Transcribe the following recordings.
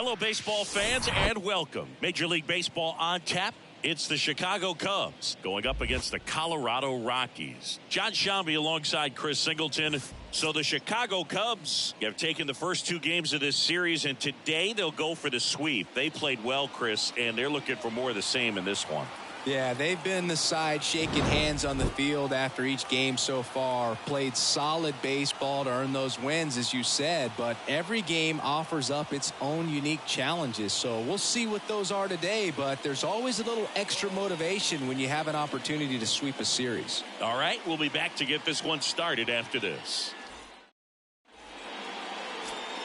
Hello, baseball fans, and welcome. Major League Baseball on tap. It's the Chicago Cubs going up against the Colorado Rockies. John Shambi alongside Chris Singleton. So the Chicago Cubs have taken the first two games of this series, and today they'll go for the sweep. They played well, Chris, and they're looking for more of the same in this one. Yeah, they've been the side shaking hands on the field after each game so far. Played solid baseball to earn those wins, as you said, but every game offers up its own unique challenges. So we'll see what those are today, but there's always a little extra motivation when you have an opportunity to sweep a series. All right, we'll be back to get this one started after this.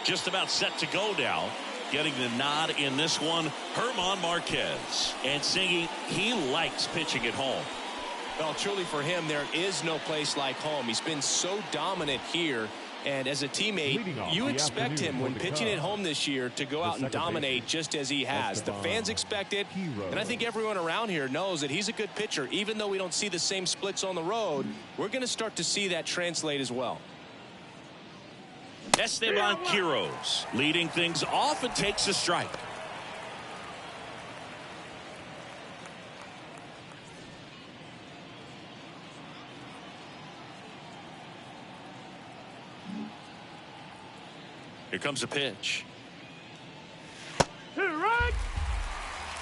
Just about set to go now. Getting the nod in this one, German Marquez. And Singy, he likes pitching at home. Well, truly for him, there is no place like home. He's been so dominant here. And as a teammate, you expect him when pitching at home this year to go out and dominate just as he has. The fans expect it, and I think everyone around here knows that he's a good pitcher. Even though we don't see the same splits on the road, we're going to start to see that translate as well. Esteban Quiroz leading things off and takes a strike. Here comes a pitch.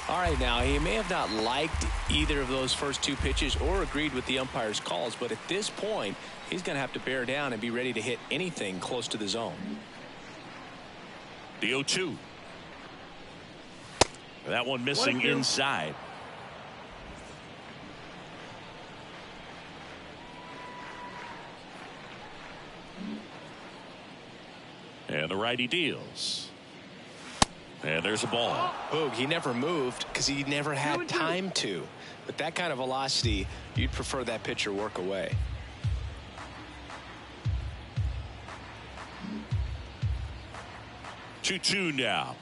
All right, now, he may have not liked either of those first two pitches or agreed with the umpire's calls, but at this point, he's going to have to bear down and be ready to hit anything close to the zone. The 0-2. That one missing inside. And the righty deals. And there's a ball. Boog, he never moved because he never had time to. With that kind of velocity, you'd prefer that pitcher work away. Two now.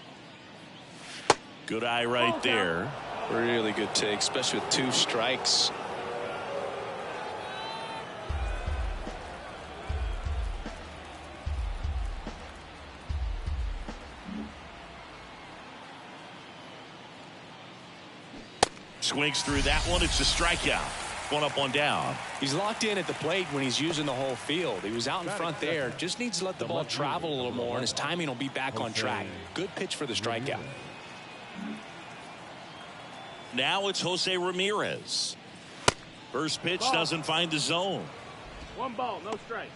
Good eye right there. Really good take, especially with two strikes. Swings through that one. It's a strikeout. One up, one down. He's locked in at the plate when he's using the whole field. He was out in front there. Just needs to let the ball travel a little more, and his timing will be back on track. Good pitch for the strikeout. Now it's Jose Ramirez. First pitch doesn't find the zone. 1 ball, no strike.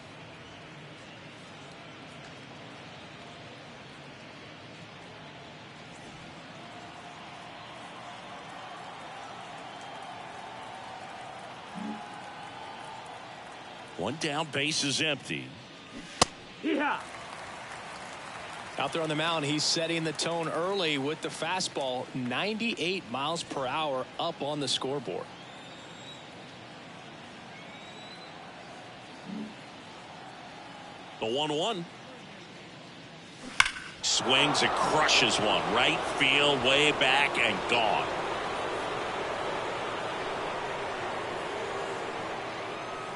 One down, base is empty. Yeah. Out there on the mound, he's setting the tone early with the fastball. 98 miles per hour up on the scoreboard. The 1-1. Swings and crushes one. Right field, way back, and gone.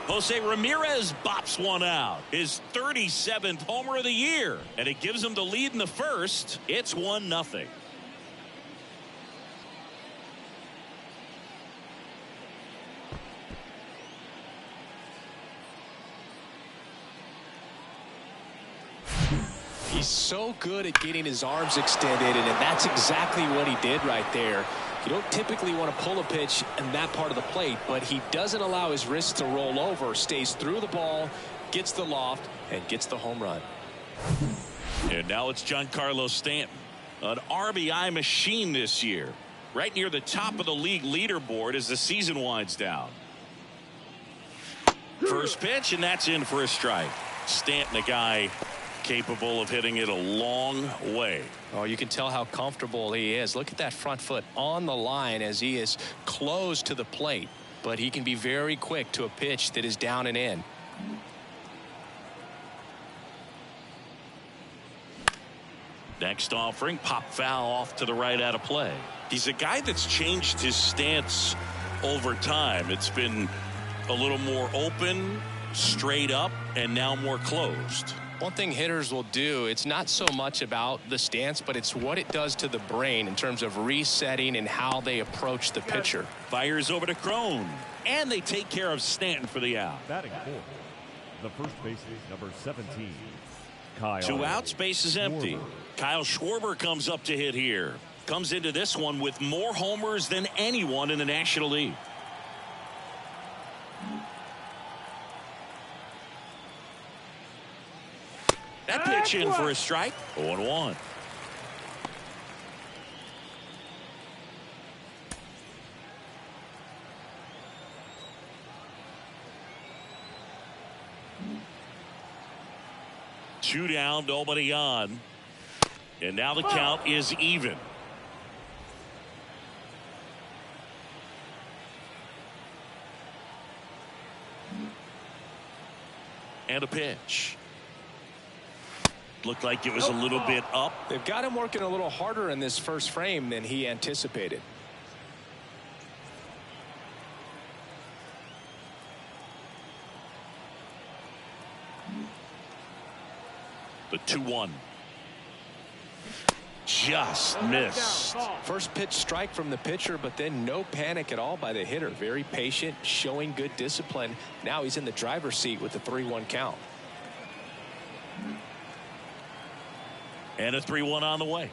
Jose Ramirez bops one out. His 37th homer of the year. And it gives him the lead in the first. It's 1-0. He's so good at getting his arms extended, and that's exactly what he did right there. You don't typically want to pull a pitch in that part of the plate, but he doesn't allow his wrists to roll over, stays through the ball, gets the loft, and gets the home run. And now it's Giancarlo Stanton, an RBI machine this year, right near the top of the league leaderboard as the season winds down. First pitch, and that's in for a strike. Stanton, a guy capable of hitting it a long way. Oh, you can tell how comfortable he is. Look at that front foot on the line as he is close to the plate, but he can be very quick to a pitch that is down and in. Next offering, pop foul off to the right out of play. He's a guy that's changed his stance over time. It's been a little more open, straight up, and now more closed. One thing hitters will do, it's not so much about the stance, but it's what it does to the brain in terms of resetting and how they approach the pitcher. Fires over to Crone, and they take care of Stanton for the out. Batting fourth, the first baseman, number 17, Kyle. 2 outs, base is empty. Schwarber. Kyle Schwarber comes up to hit here. Comes into this one with more homers than anyone in the National League. That pitch in for a strike. 0-1. Two down, nobody on. And now the count is even. And a pitch. Looked like it was a little bit up. They've got him working a little harder in this first frame than he anticipated. The 2-1. Just missed. First pitch strike from the pitcher, but then no panic at all by the hitter. Very patient, showing good discipline. Now he's in the driver's seat with the 3-1 count. And a 3-1 on the way.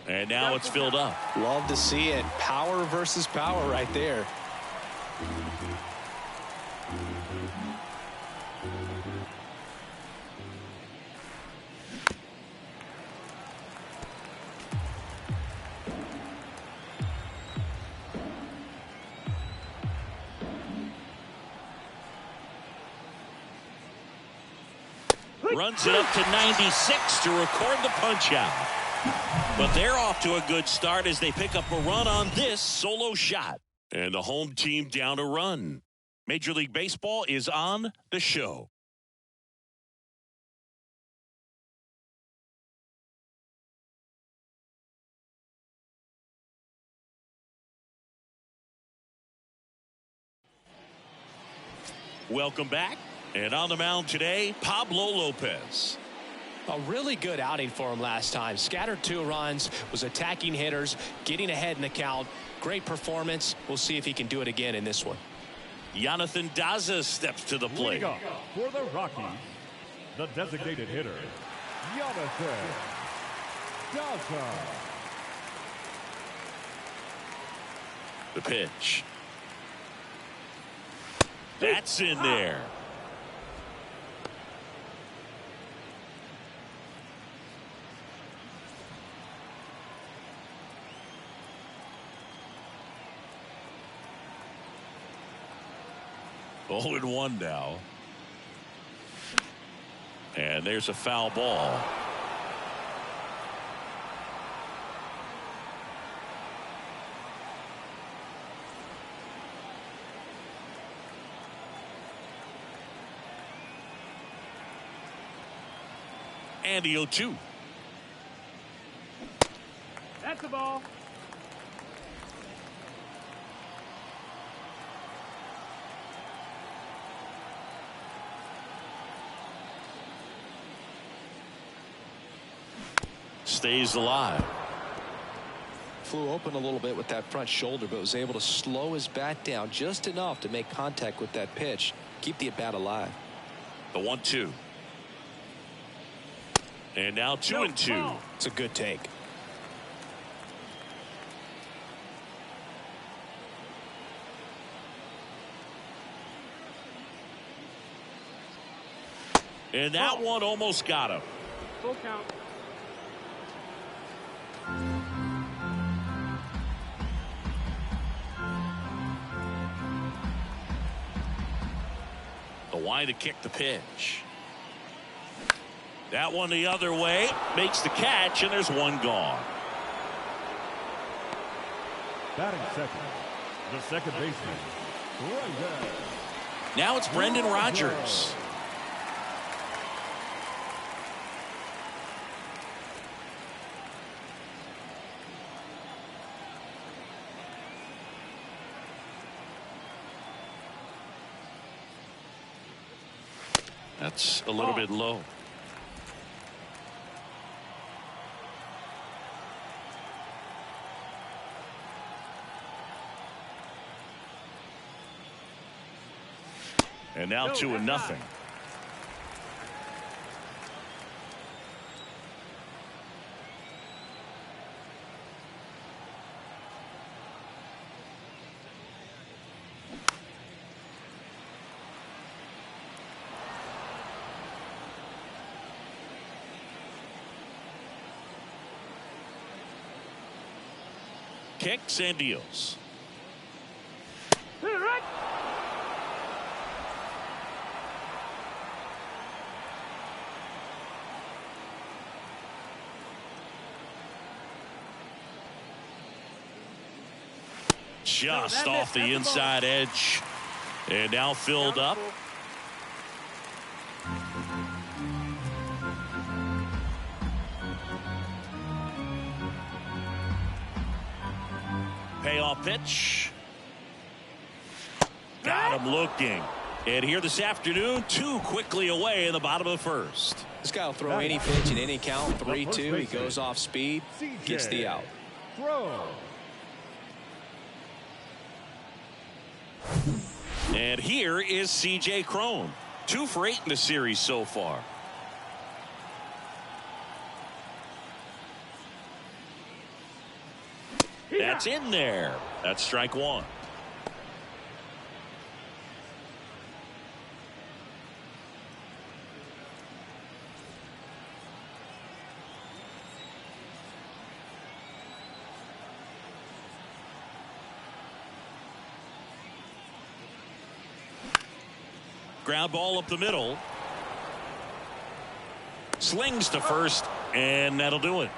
And now it's filled up. Love to see it. Power versus power right there. Runs it up to 96 to record the punch out. But they're off to a good start as they pick up a run on this solo shot. And the home team down a run. Major League Baseball is on the show. Welcome back. And on the mound today, Pablo Lopez. A really good outing for him last time. Scattered 2 runs, was attacking hitters, getting ahead in the count. Great performance. We'll see if he can do it again in this one. Jonathan Daza steps to the plate. Leading off for the Rockies, the designated hitter, Jonathan Daza. The pitch. That's in there. Oh, and 1 now. And there's a foul ball. And the 0-2. That's the ball. Stays alive. Flew open a little bit with that front shoulder, but was able to slow his bat down just enough to make contact with that pitch. Keep the at-bat alive. The 1-2. And now 2-2. It's a good take. And that one almost got him. Full count. The wide to kick the pitch. That one the other way. Makes the catch, and there's 1 gone. Batting second, the second baseman, right there. Now it's Brendan Rodgers. That's a little bit low. And now 2-0. Kicks and deals. Just off the inside edge. And now filled up. Payoff pitch. Got him looking. And here this afternoon, 2 quickly away in the bottom of the first. This guy will throw any pitch in any count. 3-2. He goes off speed. Gets the out. And here is C.J. Cron. 2 for 8 in the series so far. That's in there. That's strike 1. Ground ball up the middle. Slings to first, and that'll do it.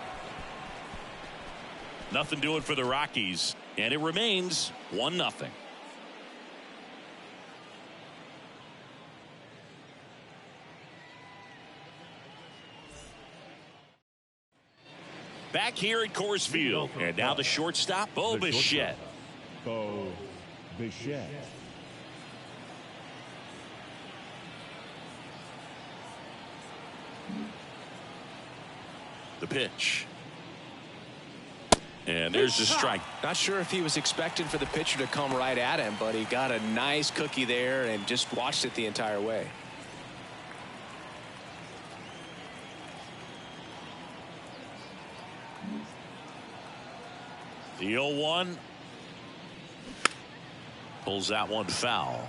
Nothing doing for the Rockies, and it remains 1-0. Back here at Coors Field, and now the shortstop, Bo Bichette. Bo Bichette. The pitch. And there's the strike. Not sure if he was expecting for the pitcher to come right at him, but he got a nice cookie there and just watched it the entire way. The 0-1. Pulls that one foul.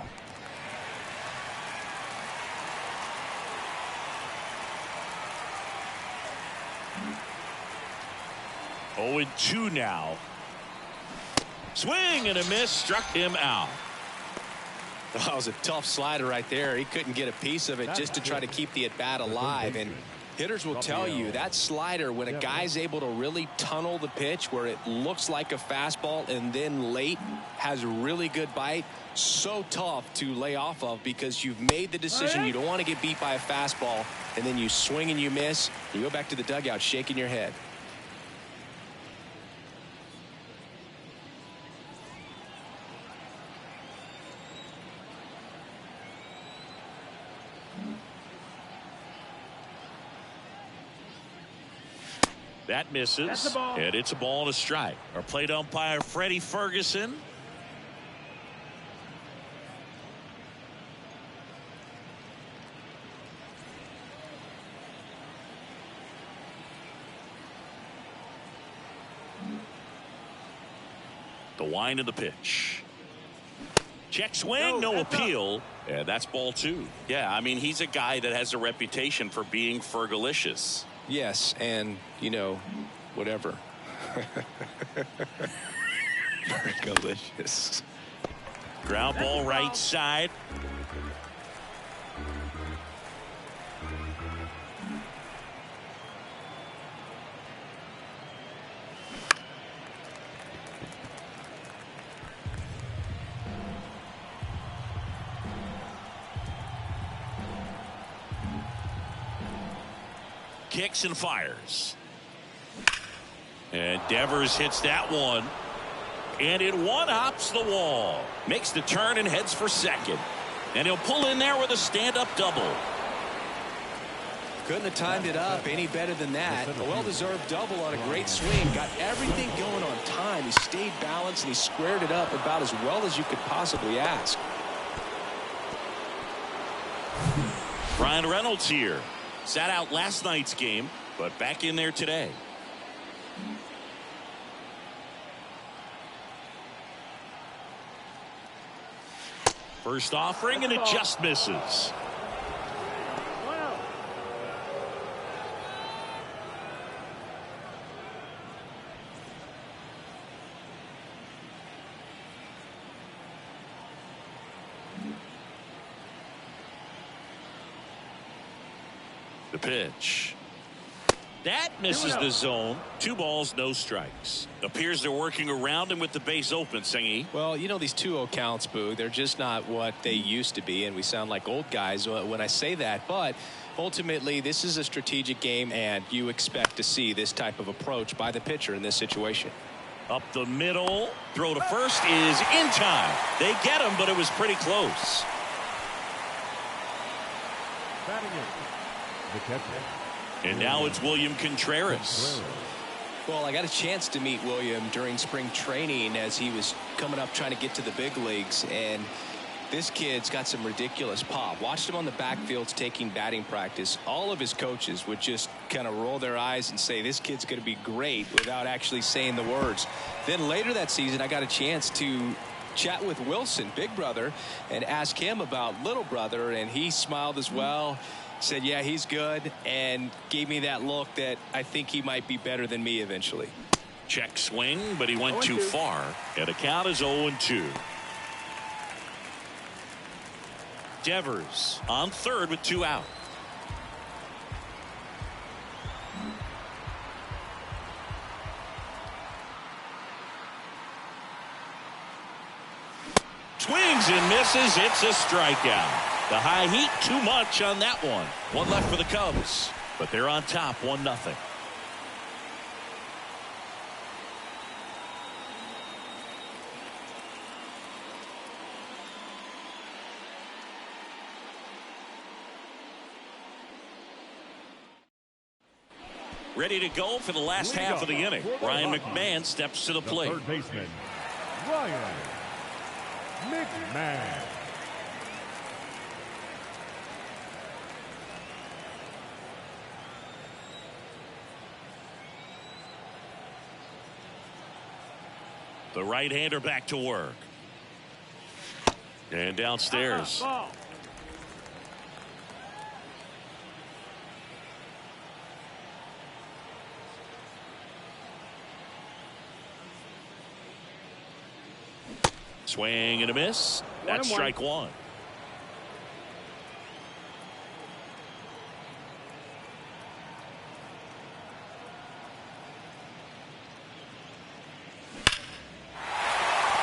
Oh, 2 now. Swing and a miss, struck him out. That was a tough slider right there. He couldn't get a piece of it just to try to keep the at bat alive. And hitters will tell you that slider, when a guy's able to really tunnel the pitch where it looks like a fastball and then late has a really good bite, so tough to lay off of, because you've made the decision you don't want to get beat by a fastball, and then you swing and you miss. You go back to the dugout shaking your head. That misses, and it's a ball and a strike. Our plate umpire, Freddie Ferguson. The wind of the pitch. Check swing, no appeal. And that's ball 2. Yeah, I mean, he's a guy that has a reputation for being Fergalicious. Yes, and, you know, whatever. Delicious. Ground ball right side. Kicks and fires. And Devers hits that one. And it one-hops the wall. Makes the turn and heads for second. And he'll pull in there with a stand-up double. Couldn't have timed it up any better than that. A well-deserved double on a great swing. Got everything going on time. He stayed balanced and he squared it up about as well as you could possibly ask. Ryan Reynolds here. Sat out last night's game, but back in there today. First offering, and it just misses. The pitch. That misses the zone. 2 balls, no strikes. Appears they're working around him with the base open, Singy. Well, you know, these 2-0 counts, Boo, they're just not what they used to be, and we sound like old guys when I say that. But ultimately, this is a strategic game, and you expect to see this type of approach by the pitcher in this situation. Up the middle. Throw to first is in time. They get him, but it was pretty close. Batting in. The catcher. And now it's William Contreras. Well, I got a chance to meet William during spring training as he was coming up trying to get to the big leagues, and this kid's got some ridiculous pop. Watched him on the backfields taking batting practice. All of his coaches would just kind of roll their eyes and say this kid's going to be great without actually saying the words. Then later that season I got a chance to chat with Wilson, big brother, and ask him about little brother, and he smiled as well. Said, yeah, he's good, and gave me that look that I think he might be better than me eventually. Check swing, but he went too far. And the count is 0-2. Devers on third with 2 out. Swings and misses. It's a strikeout. The high heat too much on that one. 1 left for the Cubs, but they're on top 1-0. Ready to go for the last half of the inning. Ryan McMahon steps to the plate. Third baseman, Ryan McMahon. The right-hander back to work. And downstairs. Swing and a miss. That's strike 1.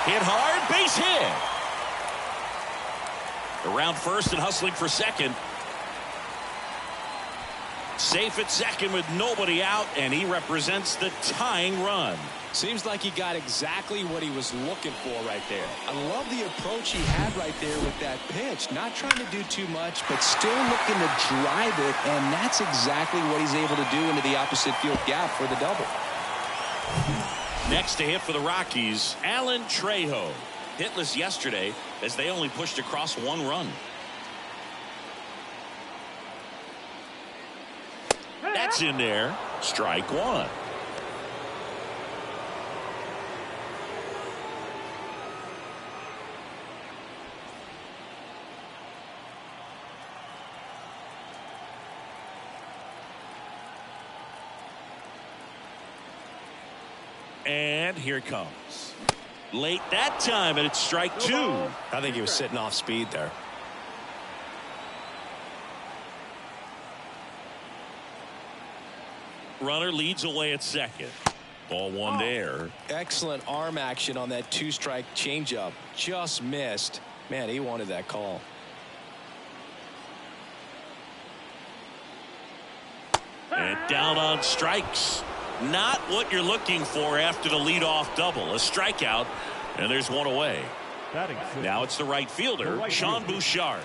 Hit hard, base hit. Around first and hustling for second. Safe at second with nobody out, and he represents the tying run. Seems like he got exactly what he was looking for right there. I love the approach he had right there with that pitch. Not trying to do too much, but still looking to drive it, and that's exactly what he's able to do into the opposite field gap for the double. Next to hit for the Rockies, Alan Trejo. Hitless yesterday as they only pushed across 1 run. That's in there. Strike 1. And here it comes. Late that time, and it's strike 2. I think he was sitting off speed there. Runner leads away at second. Ball 1 there. Excellent arm action on that 2-strike changeup. Just missed. Man, he wanted that call. And down on strikes. Not what you're looking for after the leadoff double. A strikeout, and there's 1 away. Now it's the right fielder, Sean Bouchard.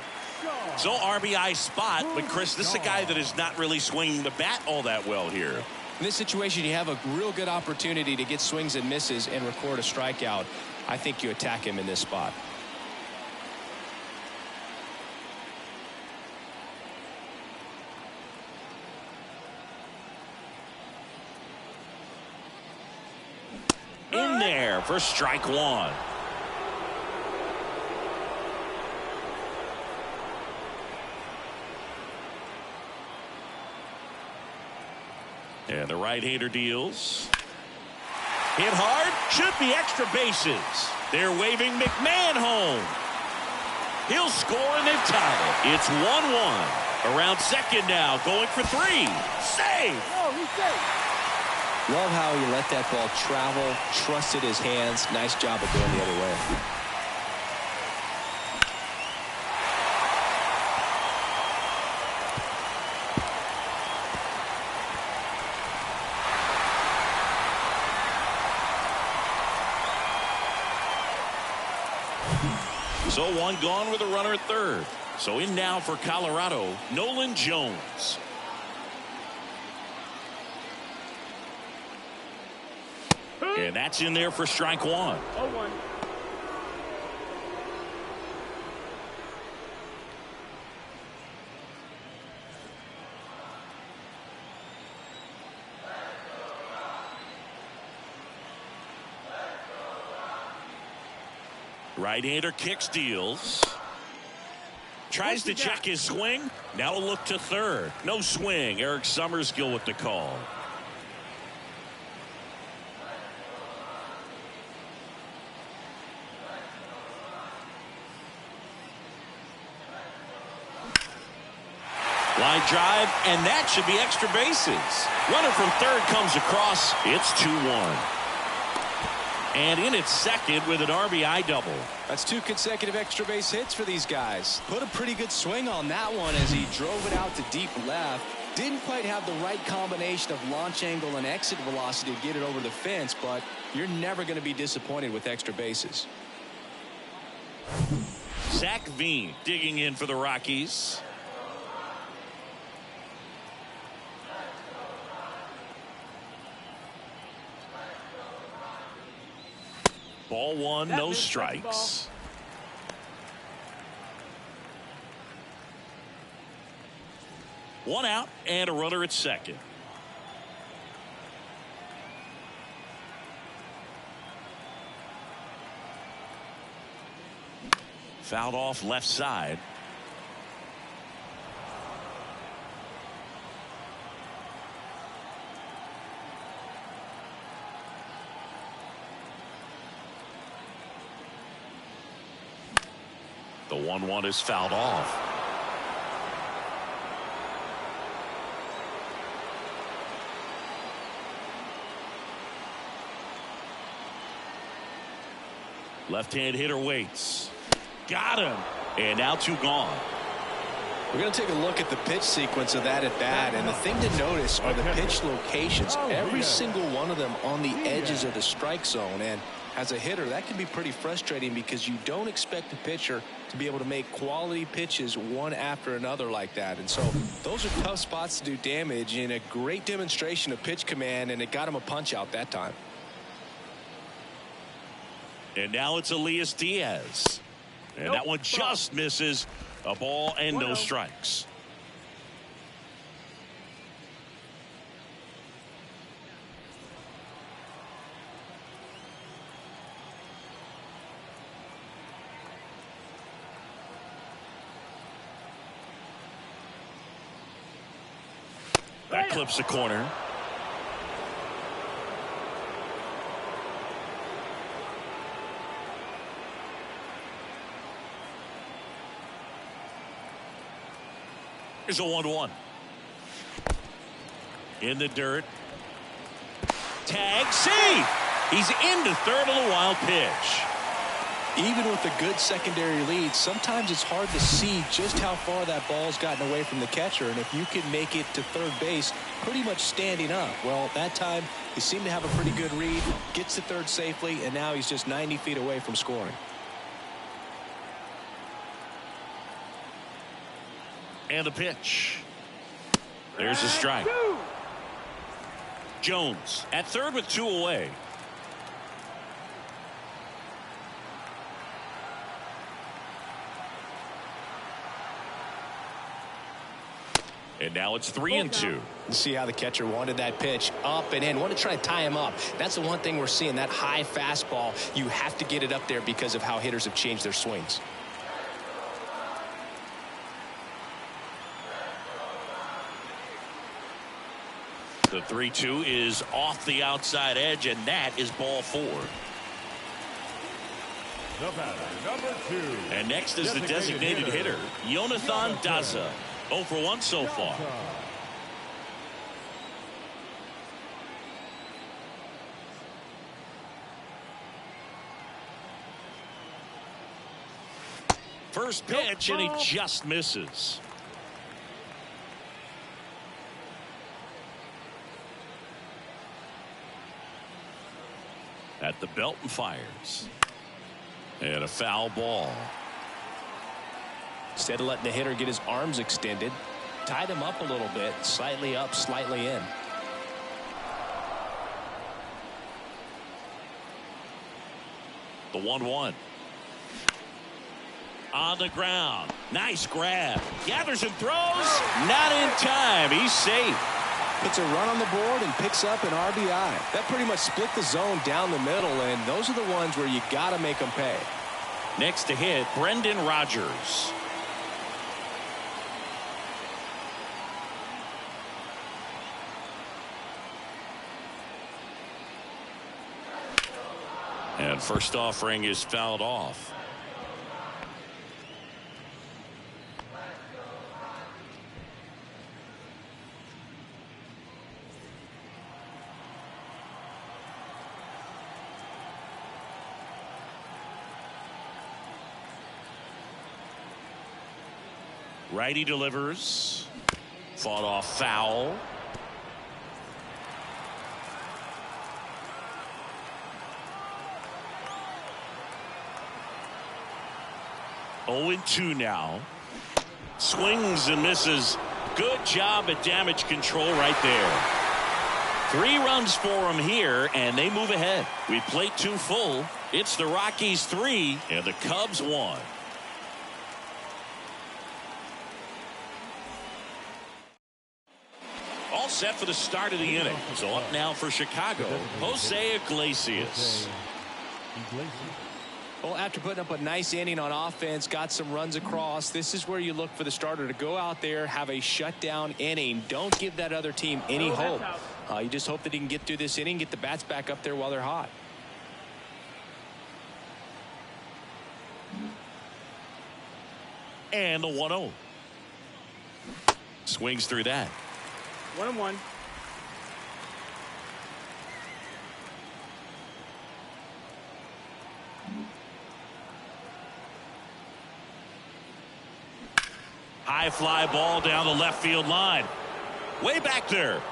So RBI spot, but Chris, this is a guy that is not really swinging the bat all that well here. In this situation, you have a real good opportunity to get swings and misses and record a strikeout. I think you attack him in this spot. In there for strike one. And the right-hander deals. Hit hard. Should be extra bases. They're waving McMahon home. He'll score and they've tied it. It's 1-1. Around second now. Going for three. Save. Oh, he's safe. Love how he let that ball travel, trusted his hands. Nice job of going the other way. So one gone with a runner at third. So in now for Colorado, Nolan Jones. And that's in there for strike one. 0-1. Right-hander kicks, deals. Tries to check his swing. Now a look to third. No swing. Eric Summerskill with the call. Line drive, and that should be extra bases. Runner from third comes across. It's 2-1. And in its second with an RBI double. That's two consecutive extra base hits for these guys. Put a pretty good swing on that one as he drove it out to deep left. Didn't quite have the right combination of launch angle and exit velocity to get it over the fence, but you're never going to be disappointed with extra bases. Zach Veen digging in for the Rockies. Ball one, no strikes. One out and a runner at second. Fouled off left side. The 1-1 is fouled off. Left-hand hitter waits. Got him. And now two gone. We're going to take a look at the pitch sequence of that at bat, and the thing to notice are the pitch locations. Every single one of them on the edges of the strike zone, and as a hitter, that can be pretty frustrating because you don't expect the pitcher to be able to make quality pitches one after another like that. And so those are tough spots to do damage, and a great demonstration of pitch command, and it got him a punch out that time. And now it's Elias Diaz. And that one just misses. A ball and no strikes. That clips the corner. Here's a 1-1. In the dirt. Tag, see! He's into third on a wild pitch. Even with a good secondary lead, sometimes it's hard to see just how far that ball's gotten away from the catcher, and if you can make it to third base pretty much standing up. Well, that time he seemed to have a pretty good read, gets to third safely, and now he's just 90 feet away from scoring. And the pitch. There's a strike. Jones at third with 2 away. And now it's 3-2. See how the catcher wanted that pitch up and in. Want to try to tie him up. That's the one thing we're seeing, that high fastball. You have to get it up there because of how hitters have changed their swings. The 3-2 is off the outside edge, and that is ball 4. The batter, number 2. And next is the designated hitter, Jonathan Daza. 0 for 1 so far. First pitch, and he just misses. At the belt and fires. And a foul ball. Instead of letting the hitter get his arms extended, tied him up a little bit, slightly up, slightly in. The 1-1. On the ground. Nice grab. Gathers and throws. Not in time. He's safe. Puts a run on the board and picks up an RBI. That pretty much split the zone down the middle, and those are the ones where you got to make them pay. Next to hit, Brendan Rodgers. And first offering is fouled off. Righty delivers. Fought off foul. Oh, 2 now. Swings and misses. Good job at damage control right there. 3 runs for him here, and they move ahead. We played 2 full. It's the Rockies 3 and the Cubs 1. All set for the start of the inning. So up now for Chicago, Jose Iglesias. Well, after putting up a nice inning on offense, got some runs across, this is where you look for the starter to go out there, have a shutdown inning. Don't give that other team any hope. You just hope that he can get through this inning, get the bats back up there while they're hot. And the 1-0. Swings through that. 1-1. High fly ball down the left field line. Way back there.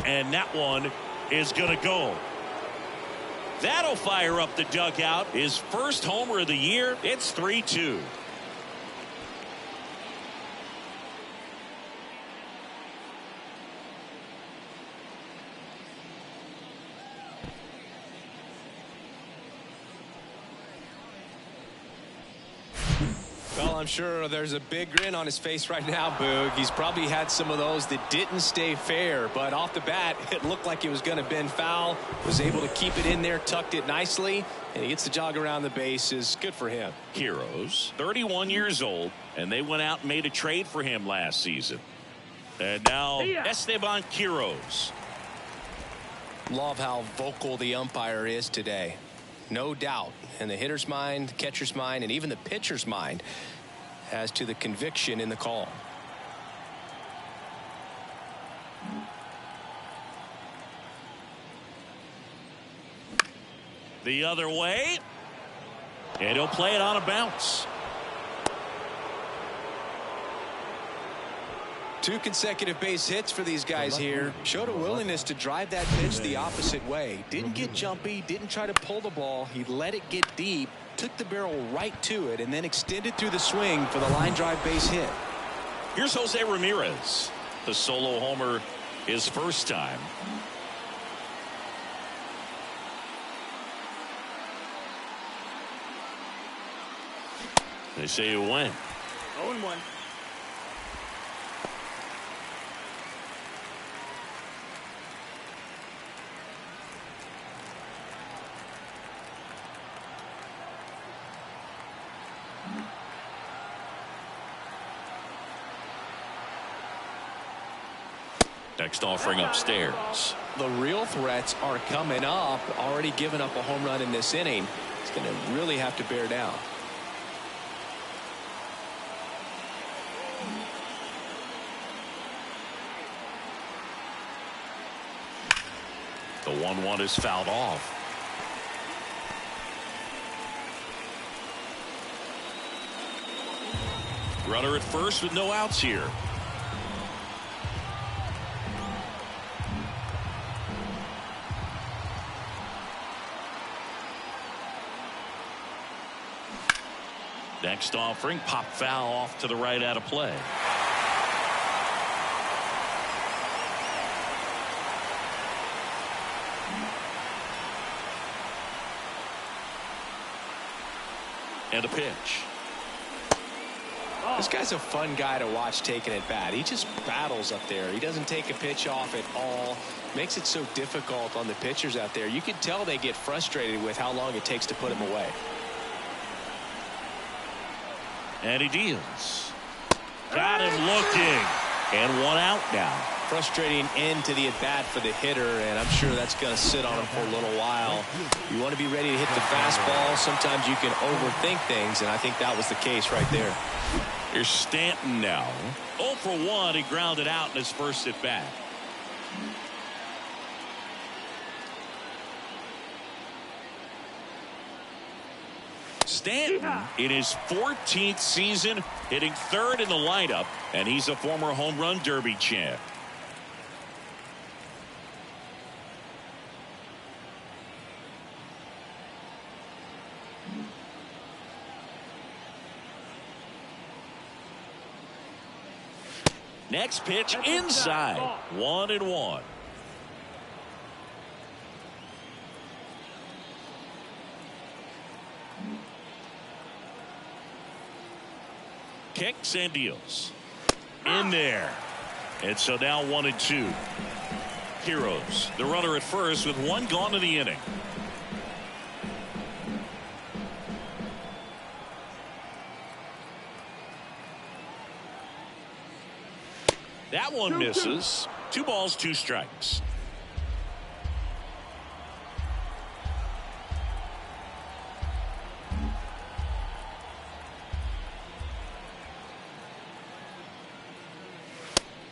And that one is going to go. That'll fire up the dugout. His first homer of the year. It's 3-2. Well, I'm sure there's a big grin on his face right now, Boog. He's probably had some of those that didn't stay fair, but off the bat, it looked like it was going to bend foul. Was able to keep it in there, tucked it nicely, and he gets the jog around the bases. Good for him. Heroes, 31 years old, and they went out and made a trade for him last season. And now Esteban Quiroz. Love how vocal the umpire is today. No doubt in the hitter's mind, the catcher's mind, and even the pitcher's mind as to the conviction in the call. The other way. And he'll play it on a bounce. 2 consecutive base hits for these guys here. Showed a willingness to drive that pitch the opposite way. Didn't get jumpy, didn't try to pull the ball. He let it get deep, took the barrel right to it, and then extended through the swing for the line drive base hit. Here's Jose Ramirez. The solo homer his first time. They say it went. 0-1. Next offering upstairs. The real threats are coming up. Already given up a home run in this inning. It's going to really have to bear down. The 1-1 is fouled off. Runner at first with no outs here. Next offering, pop foul off to the right out of play. And a pitch. This guy's a fun guy to watch taking at bat. He just battles up there. He doesn't take a pitch off at all. Makes it so difficult on the pitchers out there. You can tell they get frustrated with how long it takes to put him away. And he deals. Got him looking. And one out now. Frustrating end to the at-bat for the hitter, and I'm sure that's going to sit on him for a little while. You want to be ready to hit the fastball. Sometimes you can overthink things, and I think that was the case right there. Here's Stanton now. 0 for 1. He grounded out in his first at-bat. Stanton in his 14th season, hitting third in the lineup, and he's a former home run derby champ. Next pitch inside. 1-1. Kicks and deals. In there. And so now 1-2. Heroes, the runner at first with one gone in the inning. That one misses. 2 balls, 2 strikes.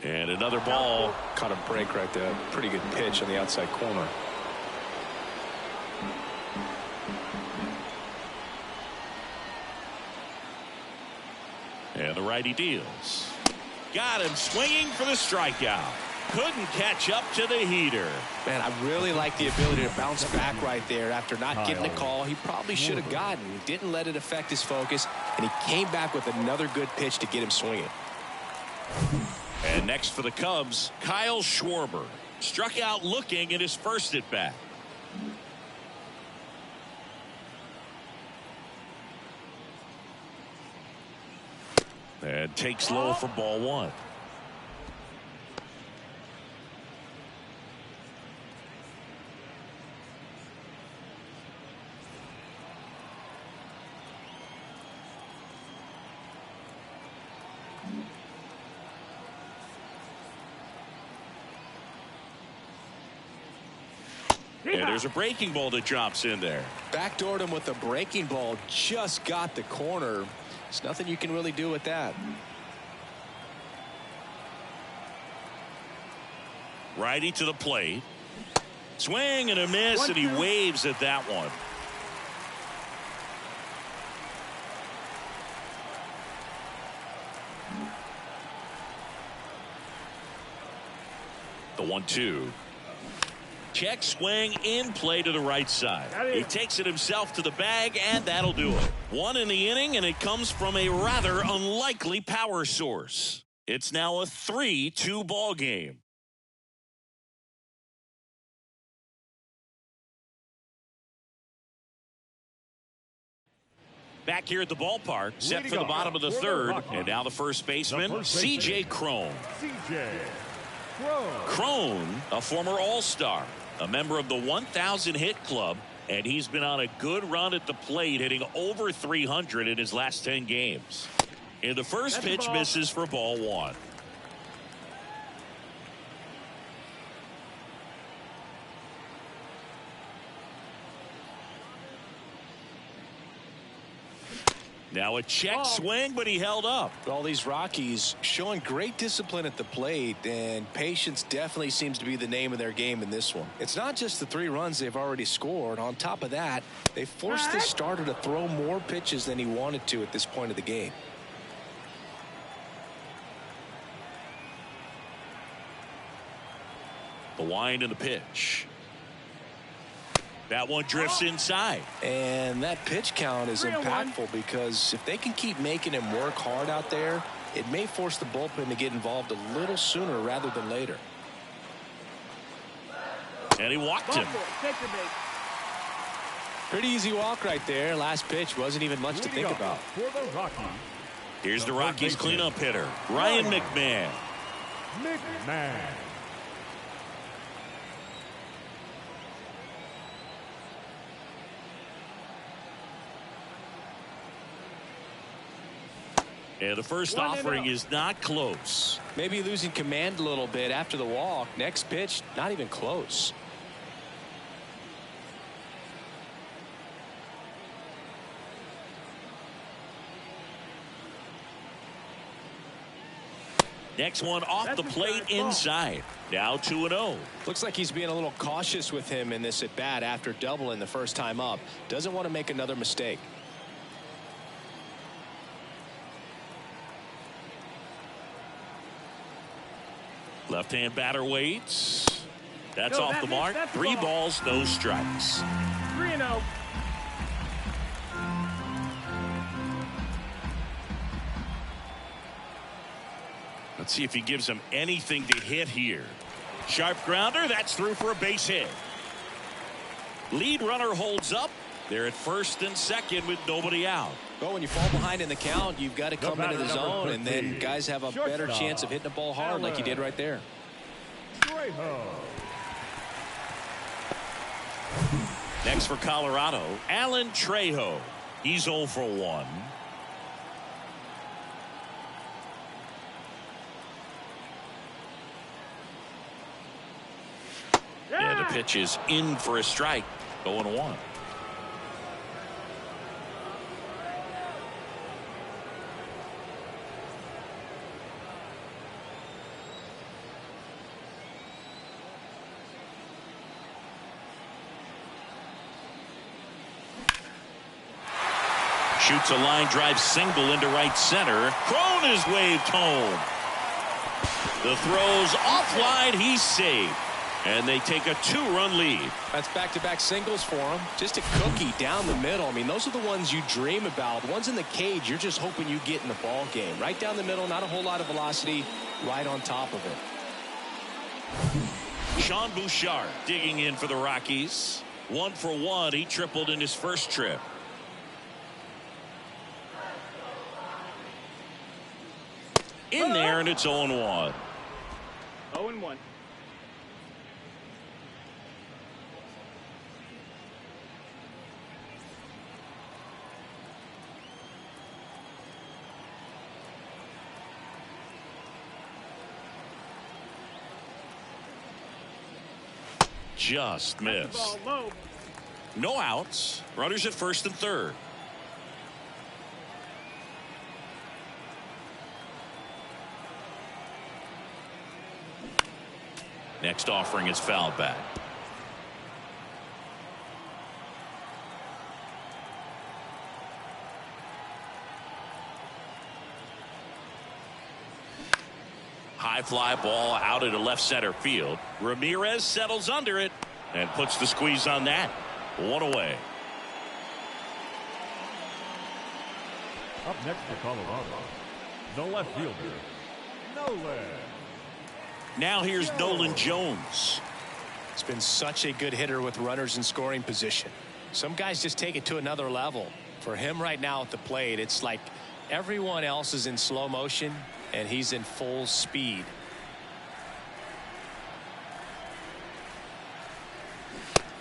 And another ball. Caught a break right there. Pretty good pitch on the outside corner. And the righty deals. Got him swinging for the strikeout. Couldn't catch up to the heater. Man, I really like the ability to bounce back right there after not getting the call he probably should have gotten. He didn't let it affect his focus, and he came back with another good pitch to get him swinging. And next for the Cubs, Kyle Schwarber. Struck out looking in his first at bat. And takes low for ball 1. And there's a breaking ball that drops in there. Backdoored him with a breaking ball. Just got the corner. There's nothing you can really do with that. Righty to the plate. Swing and a miss, and he waves at that one. The 1-2. Check swing in play to the right side. He takes it himself to the bag, and that'll do it. 1 in the inning, and it comes from a rather unlikely power source. It's now a 3-2 ball game. Back here at the ballpark, set for the bottom of the third, and now the first baseman, C.J. Cron. C.J. Cron, a former All-Star, a member of the 1,000 hit club, and he's been on a good run at the plate, hitting over 300 in his last 10 games. And the first pitch misses for ball one. Now a check swing, but he held up. All these Rockies showing great discipline at the plate, and patience definitely seems to be the name of their game in this one. It's not just the 3 runs they've already scored. On top of that, they forced the starter to throw more pitches than he wanted to at this point of the game. The wind and the pitch. That one drifts inside. And that pitch count is impactful because if they can keep making him work hard out there, it may force the bullpen to get involved a little sooner rather than later. And he walked him. Pretty easy walk right there. Last pitch wasn't even much to think about. For the Rockies. Here's the Rockies cleanup hitter, Ryan McMahon. And the first offering is not close. Maybe losing command a little bit after the walk. Next pitch, not even close. Next one off the plate inside. Now 2-0. Looks like he's being a little cautious with him in this at bat after doubling the first time up. Doesn't want to make another mistake. Left-hand batter waits. That's off the mark. 3 balls, no strikes. 3-0. Let's see if he gives him anything to hit here. Sharp grounder. That's through for a base hit. Lead runner holds up. They're at first and second with nobody out. Well, when you fall behind in the count, you've got to come into the zone, and then guys have a better chance of hitting the ball hard like you did right there. Next for Colorado, Alan Trejo. He's 0 for 1. And the pitch is in for a strike. 0-1. Shoots a line drive single into right center. Cron is waved home. The throw's offline. He's saved. And they take a 2-run lead. That's back-to-back singles for him. Just a cookie down the middle. I mean, those are the ones you dream about. Ones in the cage, you're just hoping you get in the ball game. Right down the middle, not a whole lot of velocity, right on top of it. Sean Bouchard digging in for the Rockies. 1 for 1. He tripled in his first trip. In there, and it's 0-1. 0-1. Just missed. No outs. Runners at first and third. Next offering is fouled back. High fly ball out into left center field. Ramirez settles under it and puts the squeeze on that. 1 away. Up next for Colorado, the left fielder, Now here's Nolan Jones. It's been such a good hitter with runners in scoring position. Some guys just take it to another level. For him right now at the plate, it's like everyone else is in slow motion and he's in full speed.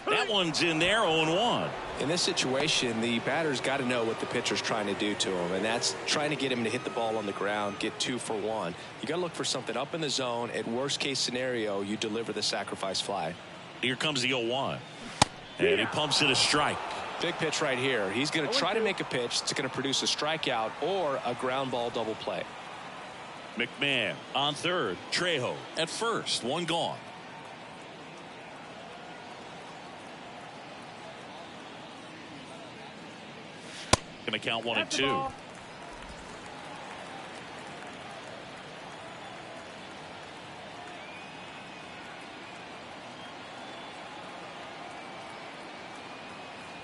That one's in there, 0-1. In this situation, the batter's got to know what the pitcher's trying to do to him, and that's trying to get him to hit the ball on the ground, get 2 for 1. You got to look for something up in the zone. At worst case scenario, you deliver the sacrifice fly. Here comes the 0-1. And he pumps it a strike. Big pitch right here. He's going to try to make a pitch that's going to produce a strikeout or a ground ball double play. McMahon on third. Trejo at first. One gone. Going to count 1-2.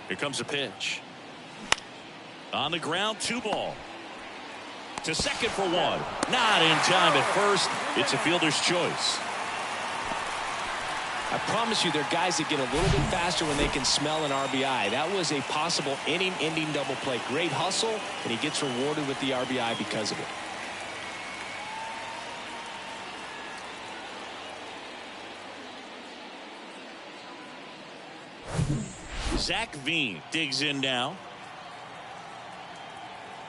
Here comes a pitch. On the ground, 2 ball. To second for 1. Not in time at first. It's a fielder's choice. I promise you, there are guys that get a little bit faster when they can smell an RBI. That was a possible inning-ending double play. Great hustle, and he gets rewarded with the RBI because of it. Zach Veen digs in now.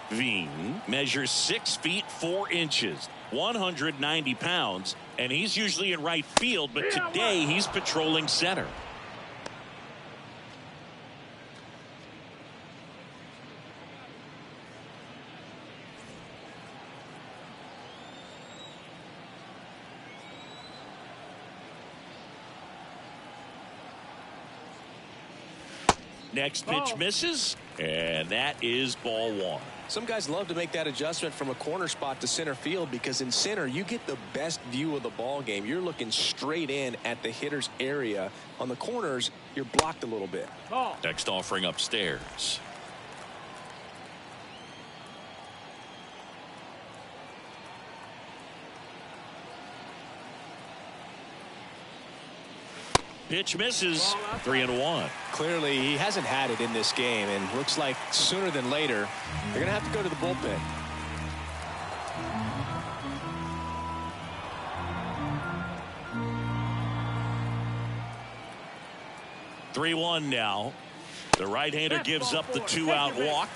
Veen measures 6 feet 4 inches, 190 pounds, and he's usually in right field, but today he's patrolling center. Next pitch misses, and that is ball 1. Some guys love to make that adjustment from a corner spot to center field because in center you get the best view of the ball game. You're looking straight in at the hitter's area. On the corners, you're blocked a little bit. Next offering upstairs. Pitch misses. 3-1. Clearly, he hasn't had it in this game, and looks like sooner than later, they're going to have to go to the bullpen. Three-1 now. The right-hander gives up the 2-out walk.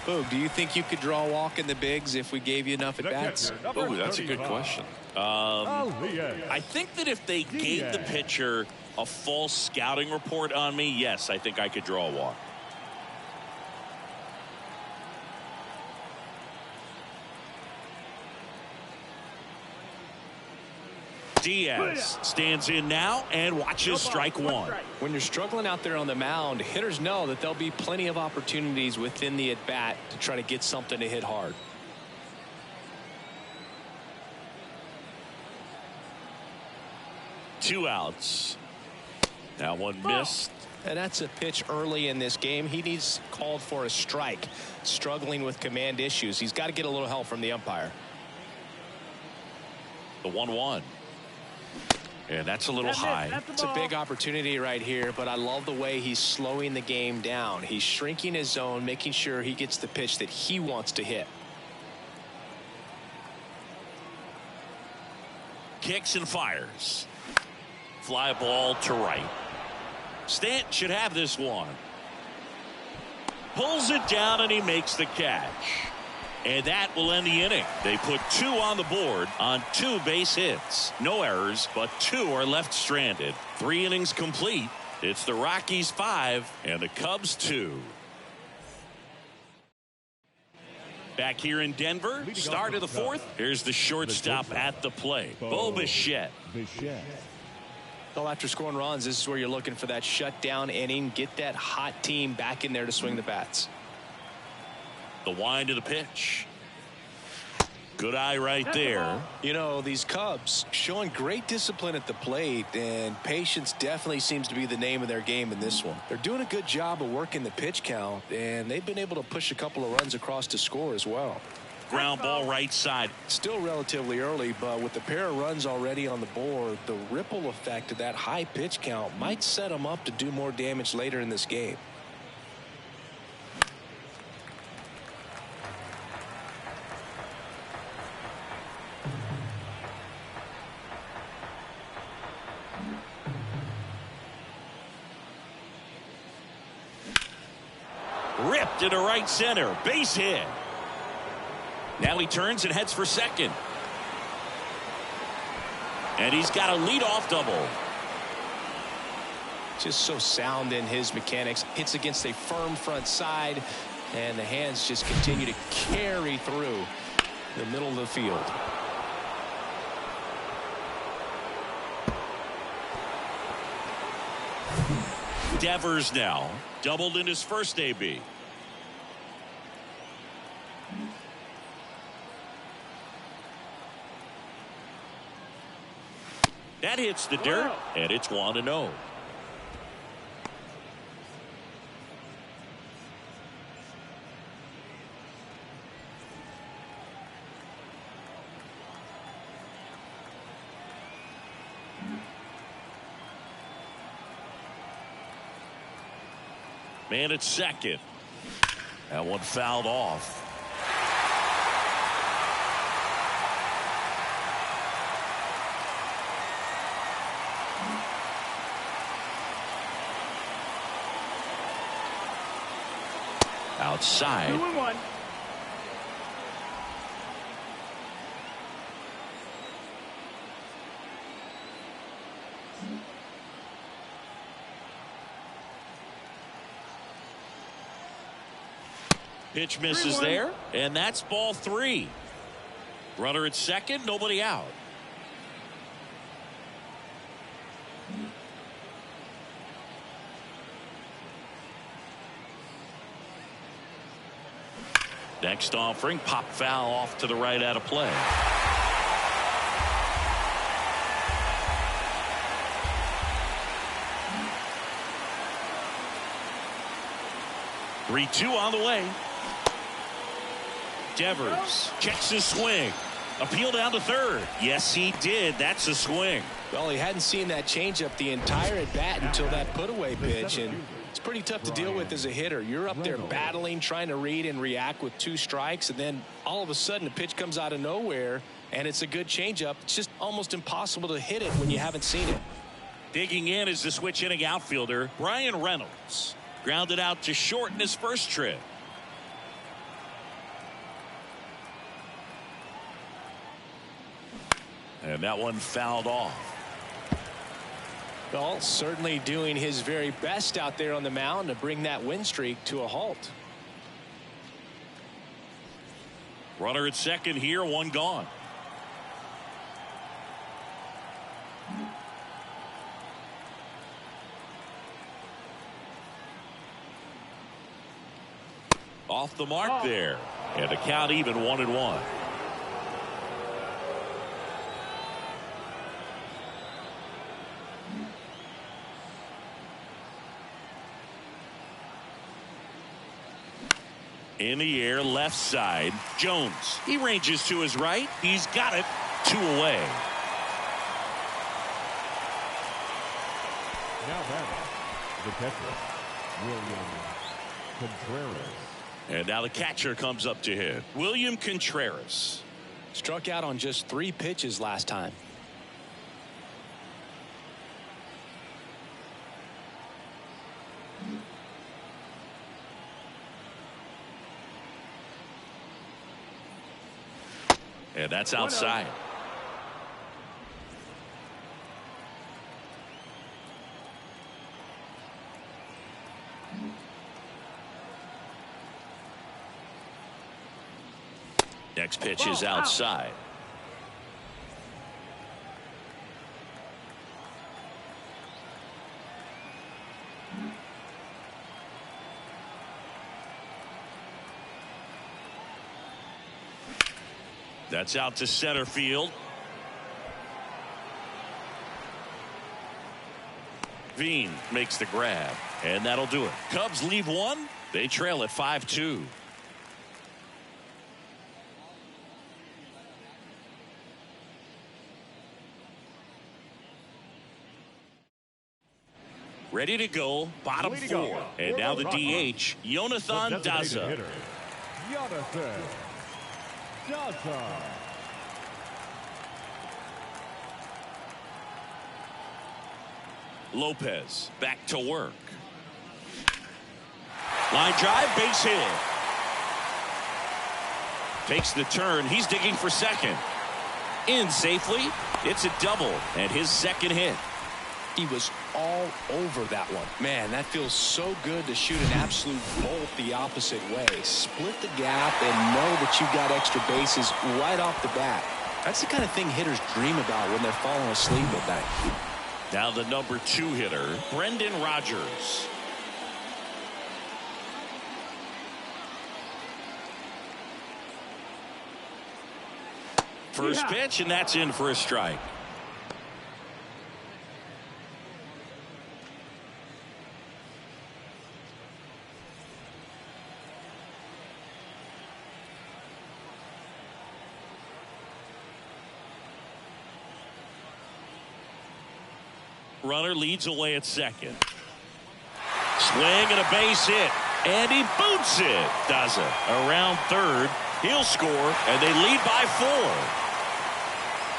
Boog, do you think you could draw a walk in the bigs if we gave you enough at bats? Oh, that's a good question. I think that if they gave the pitcher a false scouting report on me, yes, I think I could draw a walk. Diaz stands in now and watches strike 1. When you're struggling out there on the mound, hitters know that there'll be plenty of opportunities within the at-bat to try to get something to hit hard. Two outs. That one missed. And that's a pitch early in this game. He needs called for a strike. Struggling with command issues. He's got to get a little help from the umpire. The 1-1. And that's a little high. It's a big opportunity right here, but I love the way he's slowing the game down. He's shrinking his zone, making sure he gets the pitch that he wants to hit. Kicks and fires. Fly ball to right. Stanton should have this one. Pulls it down and he makes the catch. And that will end the inning. They put 2 on the board on 2 base hits. No errors, but 2 are left stranded. 3 innings complete. It's the Rockies 5 and the Cubs 2. Back here in Denver, start of the 4th. Here's the shortstop at the plate, Bo Bichette. Well, after scoring runs, this is where you're looking for that shutdown inning. Get that hot team back in there to swing the bats. The wind of the pitch. Good eye right there. You know, these Cubs showing great discipline at the plate, and patience definitely seems to be the name of their game in this one. They're doing a good job of working the pitch count, and they've been able to push a couple of runs across to score as well. ground ball right side. Still relatively early, but with the pair of runs already on the board, the ripple effect of that high pitch count might set them up to do more damage later in this game. Ripped into right center. Base hit. Now he turns and heads for second. And he's got a leadoff double. Just so sound in his mechanics. Hits against a firm front side, and the hands just continue to carry through the middle of the field. Devers now doubled in his first AB. That hits the dirt, and it's 1-0. Man at second. That one fouled off. Outside. 2-1. Pitch misses there, and that's ball 3. Runner at second, nobody out. Next offering, pop foul off to the right out of play. Three-two on the way. Devers checks his swing. Appeal down to third. Yes, he did. That's a swing. Well, he hadn't seen that changeup the entire at bat until that put away pitch, and it's pretty tough to deal with as a hitter. You're up there battling, trying to read and react with 2 strikes, and then all of a sudden a pitch comes out of nowhere, and it's a good changeup. It's just almost impossible to hit it when you haven't seen it. Digging in is the switch inning outfielder Brian Reynolds. Grounded out to short in his first trip. And that one fouled off. Well, certainly doing his very best out there on the mound to bring that win streak to a halt. Runner at second here, one gone. Off the mark there. And the count even 1-1. In the air, left side. Jones. He ranges to his right. He's got it. 2 away. Now batting, the catcher, William Contreras. And now the catcher comes up to hit. William Contreras. Struck out on just 3 pitches last time. And that's outside. Next pitch is outside. That's out to center field. Veen makes the grab, and that'll do it. Cubs leave one. They trail at 5-2. Ready to go, bottom Leading four. off And for now the the Rockies, DH, Jonathan the designated Daza. hitter, Jonathan Daza. Lopez back to work. Line drive, base hit. Takes the turn. He's digging for second. In safely. It's a double and his second hit. He was all over that one. Man, that feels so good to shoot an absolute bolt the opposite way. Split the gap and know that you've got extra bases right off the bat. That's the kind of thing hitters dream about when they're falling asleep at night. Now the number 2 hitter, Brendan Rodgers. First pitch, and that's in for a strike. Runner leads away at second. Swing and a base hit. And he boots it. Does it. Around third. He'll score, and they lead by 4.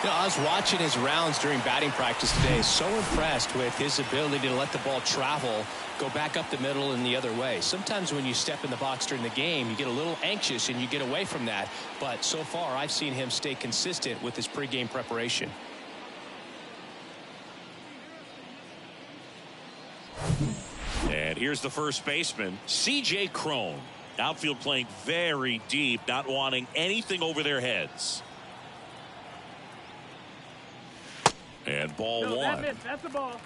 You know, I was watching his rounds during batting practice today. So impressed with his ability to let the ball travel, go back up the middle and the other way. Sometimes when you step in the box during the game, you get a little anxious and you get away from that. But so far, I've seen him stay consistent with his pregame preparation. And here's the first baseman, C.J. Cron. Outfield playing very deep, not wanting anything over their heads. And ball No, one. that's the ball.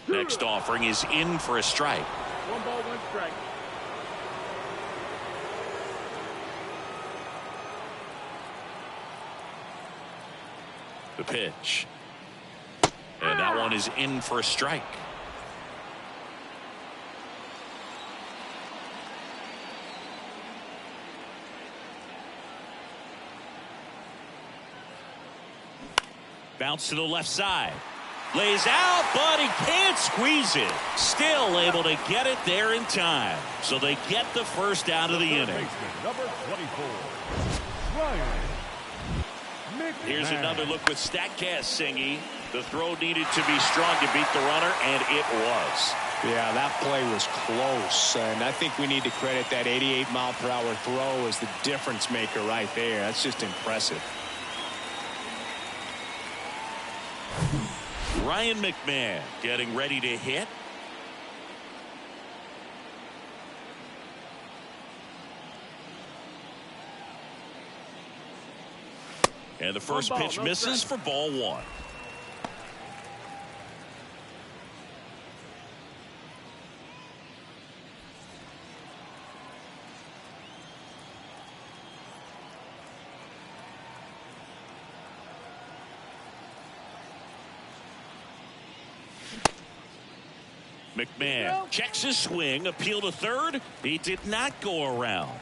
Next offering is in for a strike. 1 ball, 1 strike. The pitch. And that one is in for a strike. Bounce to the left side. Lays out, but he can't squeeze it. Still able to get it there in time. So they get the first out of the inning. Number 24, Ryan McMahon. Here's another look with StatCast singing. The throw needed to be strong to beat the runner, and it was. Yeah, that play was close, and I think we need to credit that 88-mile-per-hour throw as the difference maker right there. That's just impressive. Ryan McMahon getting ready to hit. And the first pitch misses for ball 1. McMahon checks his swing, appeal to third. He did not go around.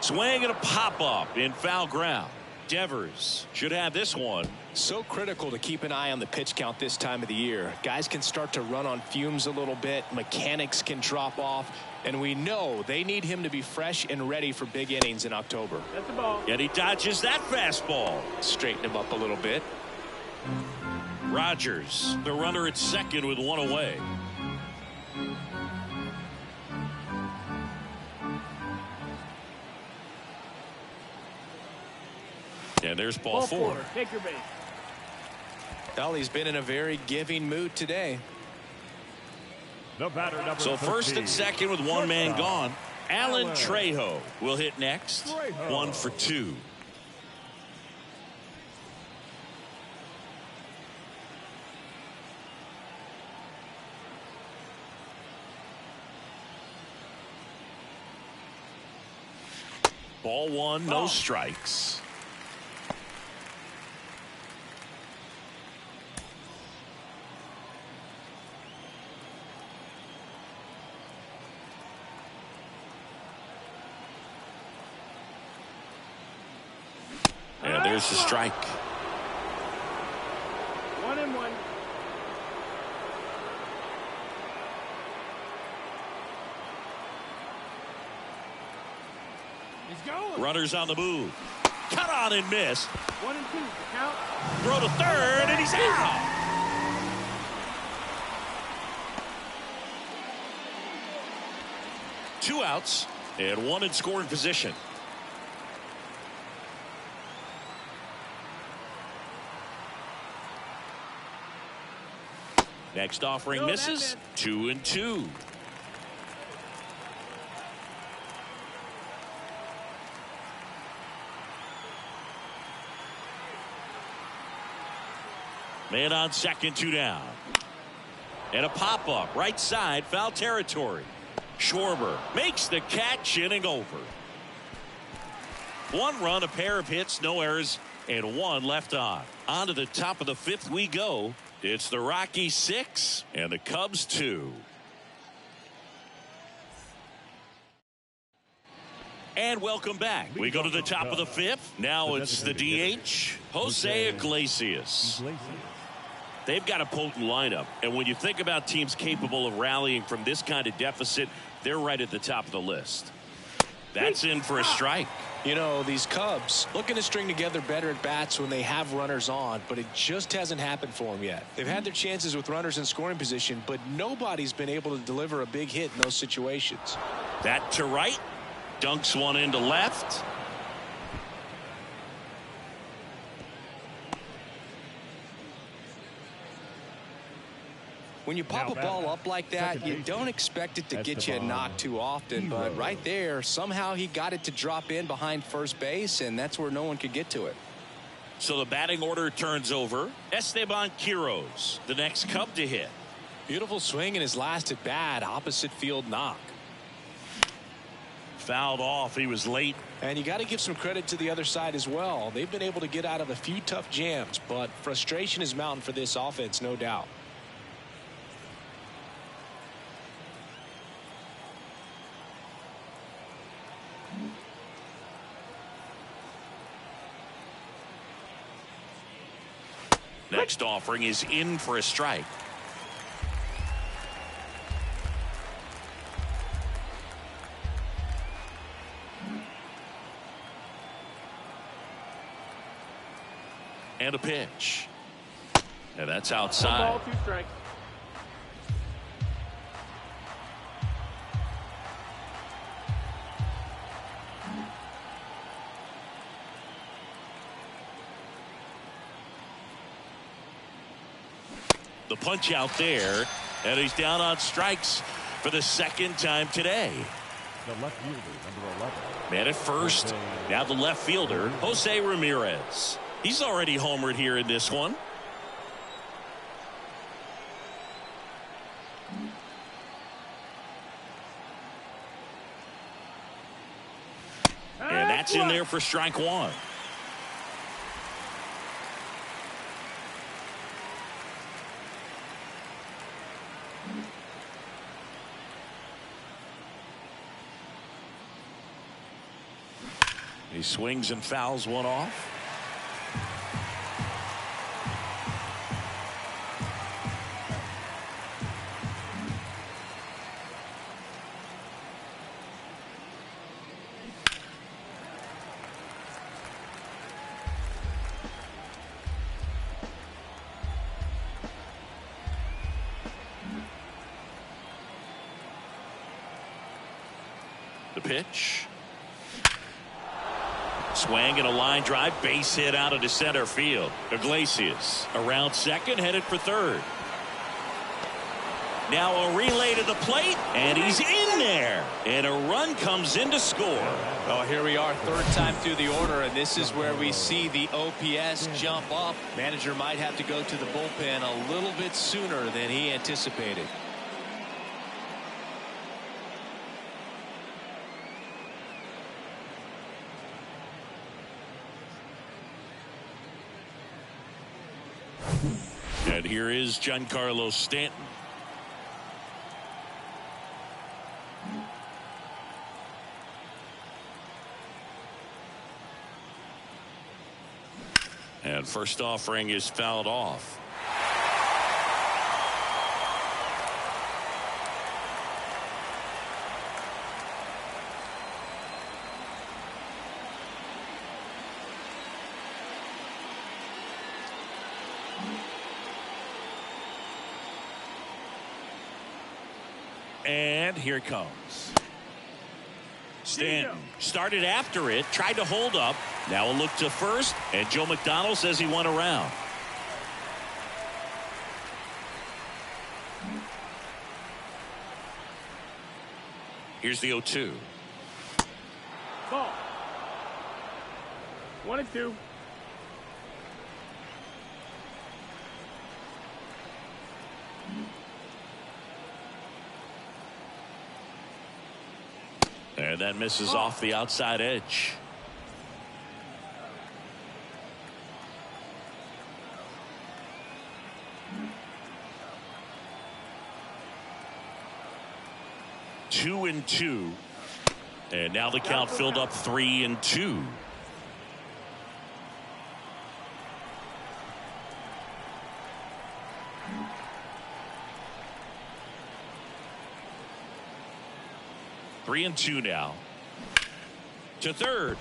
Swing and a pop up in foul ground. Devers should have this one. So critical to keep an eye on the pitch count this time of the year. Guys can start to run on fumes a little bit. Mechanics can drop off. And we know they need him to be fresh and ready for big innings in October. That's the ball. And he dodges that fastball. Straighten him up a little bit. Rodgers, the runner at second with 1 away. And there's ball 4. Take your base. Well, he's been in a very giving mood today. The batter, number So first 13, and second with 1 man shortstop, gone. Alan Alan Trejo will hit next. Trejo. 1 for 2. Ball one, no strikes. And there's the strike. 1-1. He's going. Runners on the move. Cut on and miss. 1-2. Count. Throw to third, and he's out. Two outs and one in scoring position. Next offering misses. 2-2. Man on second, 2 down. And a pop-up right side, foul territory. Schwarber makes the catch, inning over. 1 run, a pair of hits, no errors, and 1 left on. On to the top of the 5th we go. It's the Rockies 6 and the Cubs 2. And welcome back. We go to the top of the 5th. Now it's the DH, Jose Iglesias. They've got a potent lineup, and when you think about teams capable of rallying from this kind of deficit, they're right at the top of the list. That's in for a strike. You know, these Cubs looking to string together better at bats when they have runners on, but it just hasn't happened for them yet. They've had their chances with runners in scoring position, but nobody's been able to deliver a big hit in those situations. That to right, dunks one into left. When you pop a ball up like that, you don't expect it to get you a knock too often, but right there, somehow he got it to drop in behind first base, and that's where no one could get to it. So the batting order turns over. Esteban Quiroz, the next Cub to hit. Beautiful swing in his last at bat, opposite field knock. Fouled off, he was late. And you got to give some credit to the other side as well. They've been able to get out of a few tough jams, but frustration is mounting for this offense, no doubt. Next offering is in for a strike. And a pitch. And that's outside. 1 ball, 2 strikes. The punch out there, and he's down on strikes for the 2nd time today. The left fielder, number 11. Man at first, now the left fielder, Jose Ramirez. He's already homered here in this one. And that's in there for strike 1. He swings and fouls one off. The pitch. Swing and a line drive, base hit out into center field. Iglesias around second, headed for third. Now a relay to the plate, and he's in there. And a run comes in to score. Oh, here we are, 3rd time through the order, and this is where we see the OPS jump up. Manager might have to go to the bullpen a little bit sooner than he anticipated. And here is Giancarlo Stanton. And first offering is fouled off. And here it comes. Stanton started after it, tried to hold up. Now a look to first, and Joe McDonald says he went around. Here's the 0-2. Ball. 1-2. And that misses off the outside edge. Two and two. And now the count filled up 3-2. Three and two now. To third.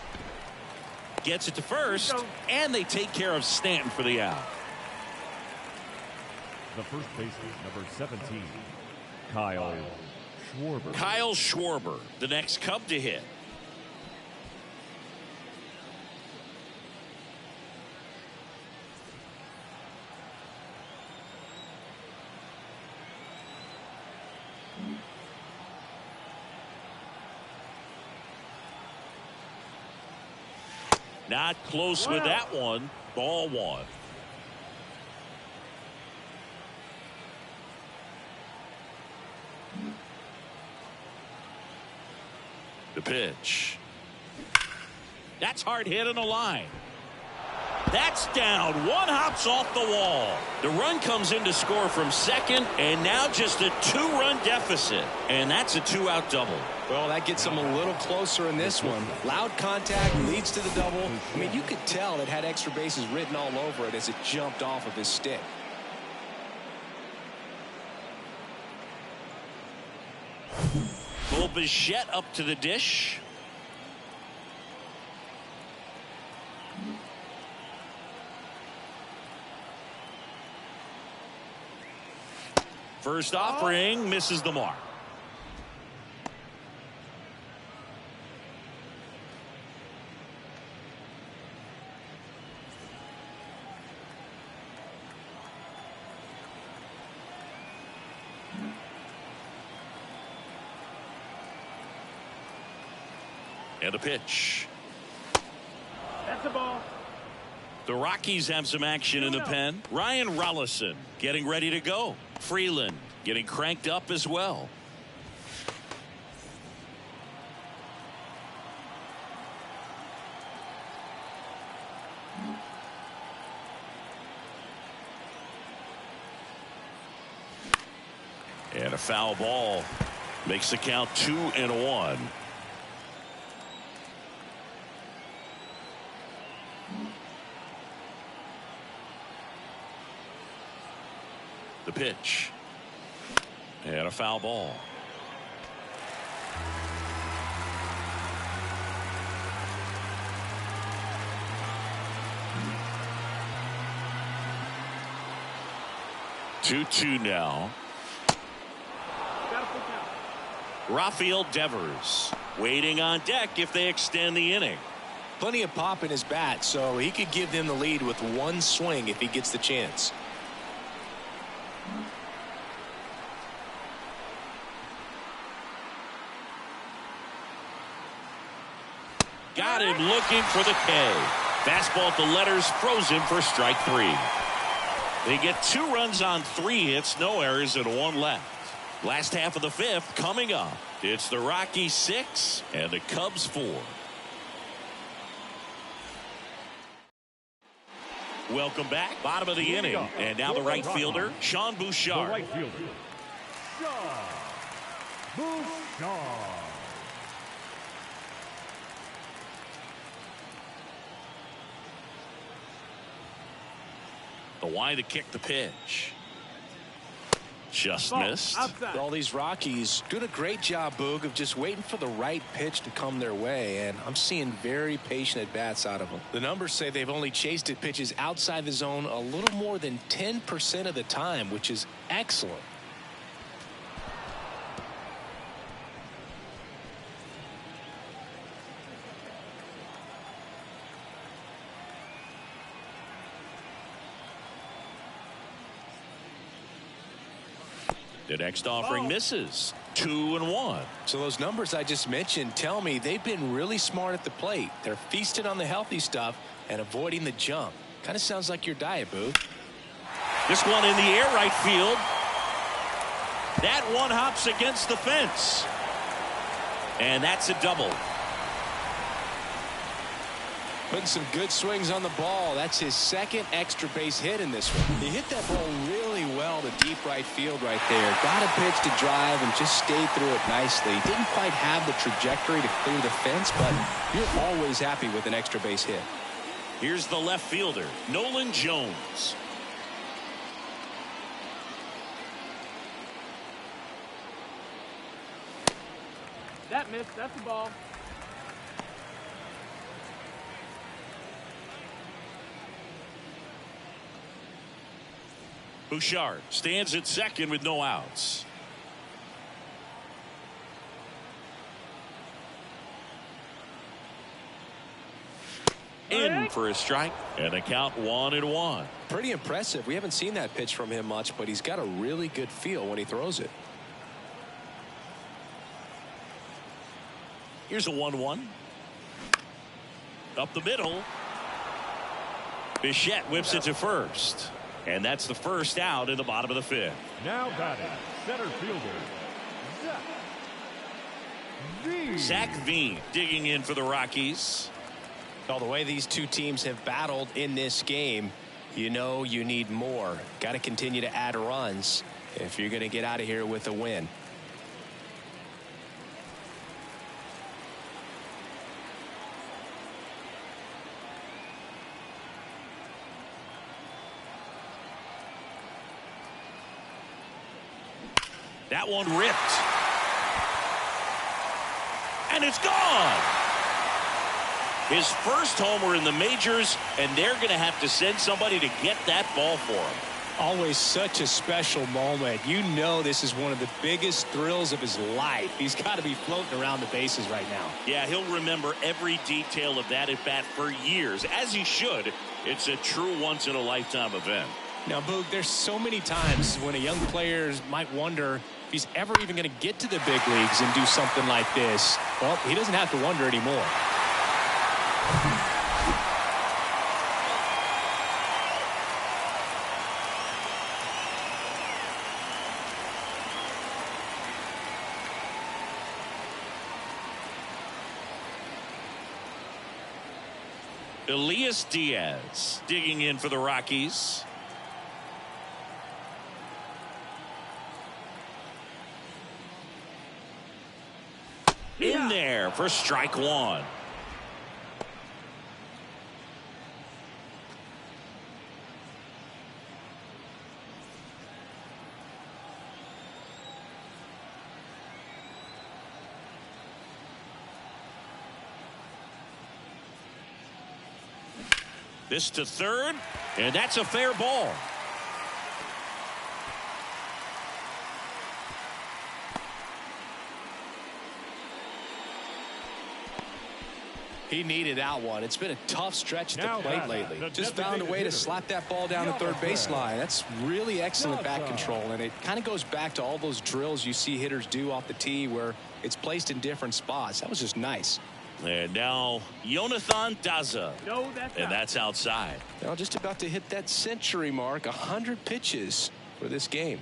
Gets it to first. And they take care of Stanton for the out. The first baseman, number 17, Kyle Schwarber. Kyle Schwarber, the next Cub to hit. Not close with that one. Ball one. The pitch. That's hard hit on the line. That's down. One hops off the wall. The run comes in to score from second, and now just a two-run deficit. And that's a two-out double. Well, that gets them a little closer in this one. Loud contact leads to the double. I mean, you could tell it had extra bases written all over it as it jumped off of his stick. Bo Bichette up to the dish. First offering misses the mark. And a pitch. That's a ball. The Rockies have some action in the pen. Ryan Rollison getting ready to go. Freeland getting cranked up as well. And a foul ball makes the count 2-1. The pitch. And a foul ball. Two now. Rafael Devers waiting on deck if they extend the inning. Plenty of pop in his bat, so he could give them the lead with one swing if he gets the chance. Got him looking for the K. Fastball at the letters, frozen for strike three. They get 2 runs on 3 hits, no errors, and 1 left. Last half of the 5th coming up. It's the Rockies 6 and the Cubs 4. Welcome back. Bottom of the inning. And now the right fielder, Sean Bouchard. The right fielder, Sean Bouchard. The wide to kick the pitch. Just Ball, missed. outside. All these Rockies doing a great job, Boog, of just waiting for the right pitch to come their way, and I'm seeing very patient at-bats out of them. The numbers say they've only chased at pitches outside the zone a little more than 10% of the time, which is excellent. The next offering misses. 2-1. So those numbers I just mentioned tell me they've been really smart at the plate. They're feasting on the healthy stuff and avoiding the junk. Kind of sounds like your diet, Boo. This one in the air, right field. That one hops against the fence. And that's a double. Putting some good swings on the ball. That's his second extra base hit in this one. He hit that ball really well to deep right field right there. Got a pitch to drive and just stayed through it nicely. Didn't quite have the trajectory to clear the fence, but you're always happy with an extra base hit. Here's the left fielder, Nolan Jones. That missed. That's the ball. Bouchard stands at second with no outs. In for a strike, and the count 1-1. Pretty impressive. We haven't seen that pitch from him much, but he's got a really good feel when he throws it. Here's a 1-1. Up the middle. Bichette whips it to first. And that's the first out in the bottom of the fifth. Now batting, center fielder, Zach Veen digging in for the Rockies. Well, the way these two teams have battled in this game, you know you need more. Got to continue to add runs if you're going to get out of here with a win. That one ripped. And it's gone. His first homer in the majors, and they're going to have to send somebody to get that ball for him. Always such a special moment. You know this is one of the biggest thrills of his life. He's got to be floating around the bases right now. Yeah, he'll remember every detail of that at bat for years, as he should. It's a true once-in-a-lifetime event. Now, Boog, there's so many times when a young player might wonder if he's ever even going to get to the big leagues and do something like this. Well, he doesn't have to wonder anymore. Elias Diaz digging in for the Rockies. In there for strike one. This to third, and that's a fair ball. He needed that one. It's been a tough stretch at Now the plate batting, lately. the Just found a way to designated slap that ball down the third baseline. That's really excellent bat Delta. control, and it kind of goes back to all those drills you see hitters do off the tee where it's placed in different spots. That was just nice. And now Jonathan Daza. No, that's And out. that's outside. Now just about to hit that century mark, 100 pitches for this game.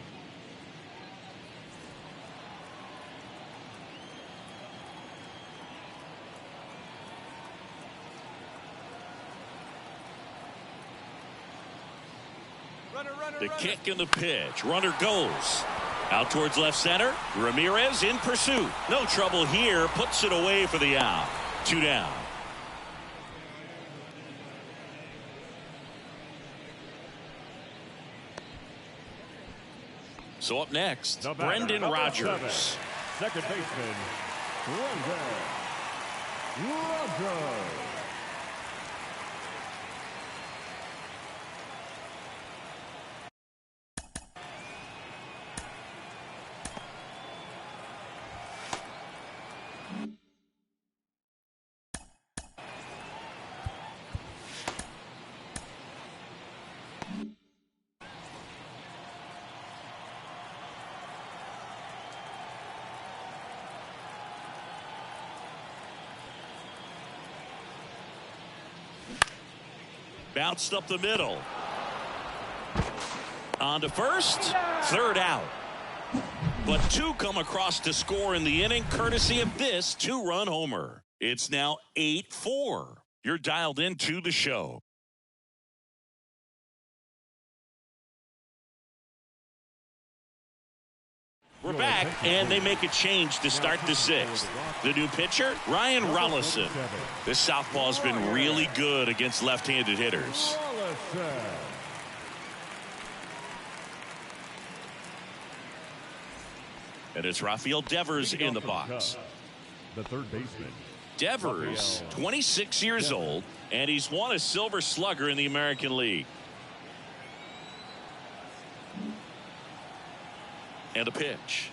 The kick and the pitch. Runner goes. Out towards left center. Ramirez in pursuit. No trouble here. Puts it away for the out. 2 down. So up next, Brendan Rodgers. Second baseman, Brendan Rodgers. Bounced up the middle. On to first. Third out. But 2 come across to score in the inning, courtesy of this 2-run homer. It's now 8-4. You're dialed into the show. We're back, and they make a change to start the 6th. The new pitcher, Ryan Rollison. This southpaw's been really good against left-handed hitters. And it's Rafael Devers in the box. The third baseman. Devers, 26 years old, and he's won a Silver Slugger in the American League. And a pitch.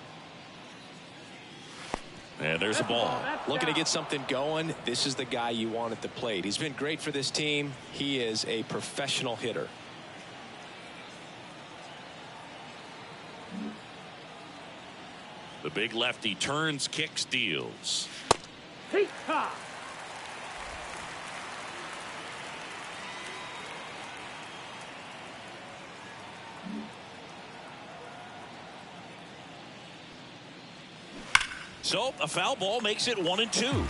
And there's a ball. Looking to get something going. This is the guy you want at the plate. He's been great for this team. He is a professional hitter. The big lefty turns, kicks, deals. Peacock. So a foul ball makes it 1-2.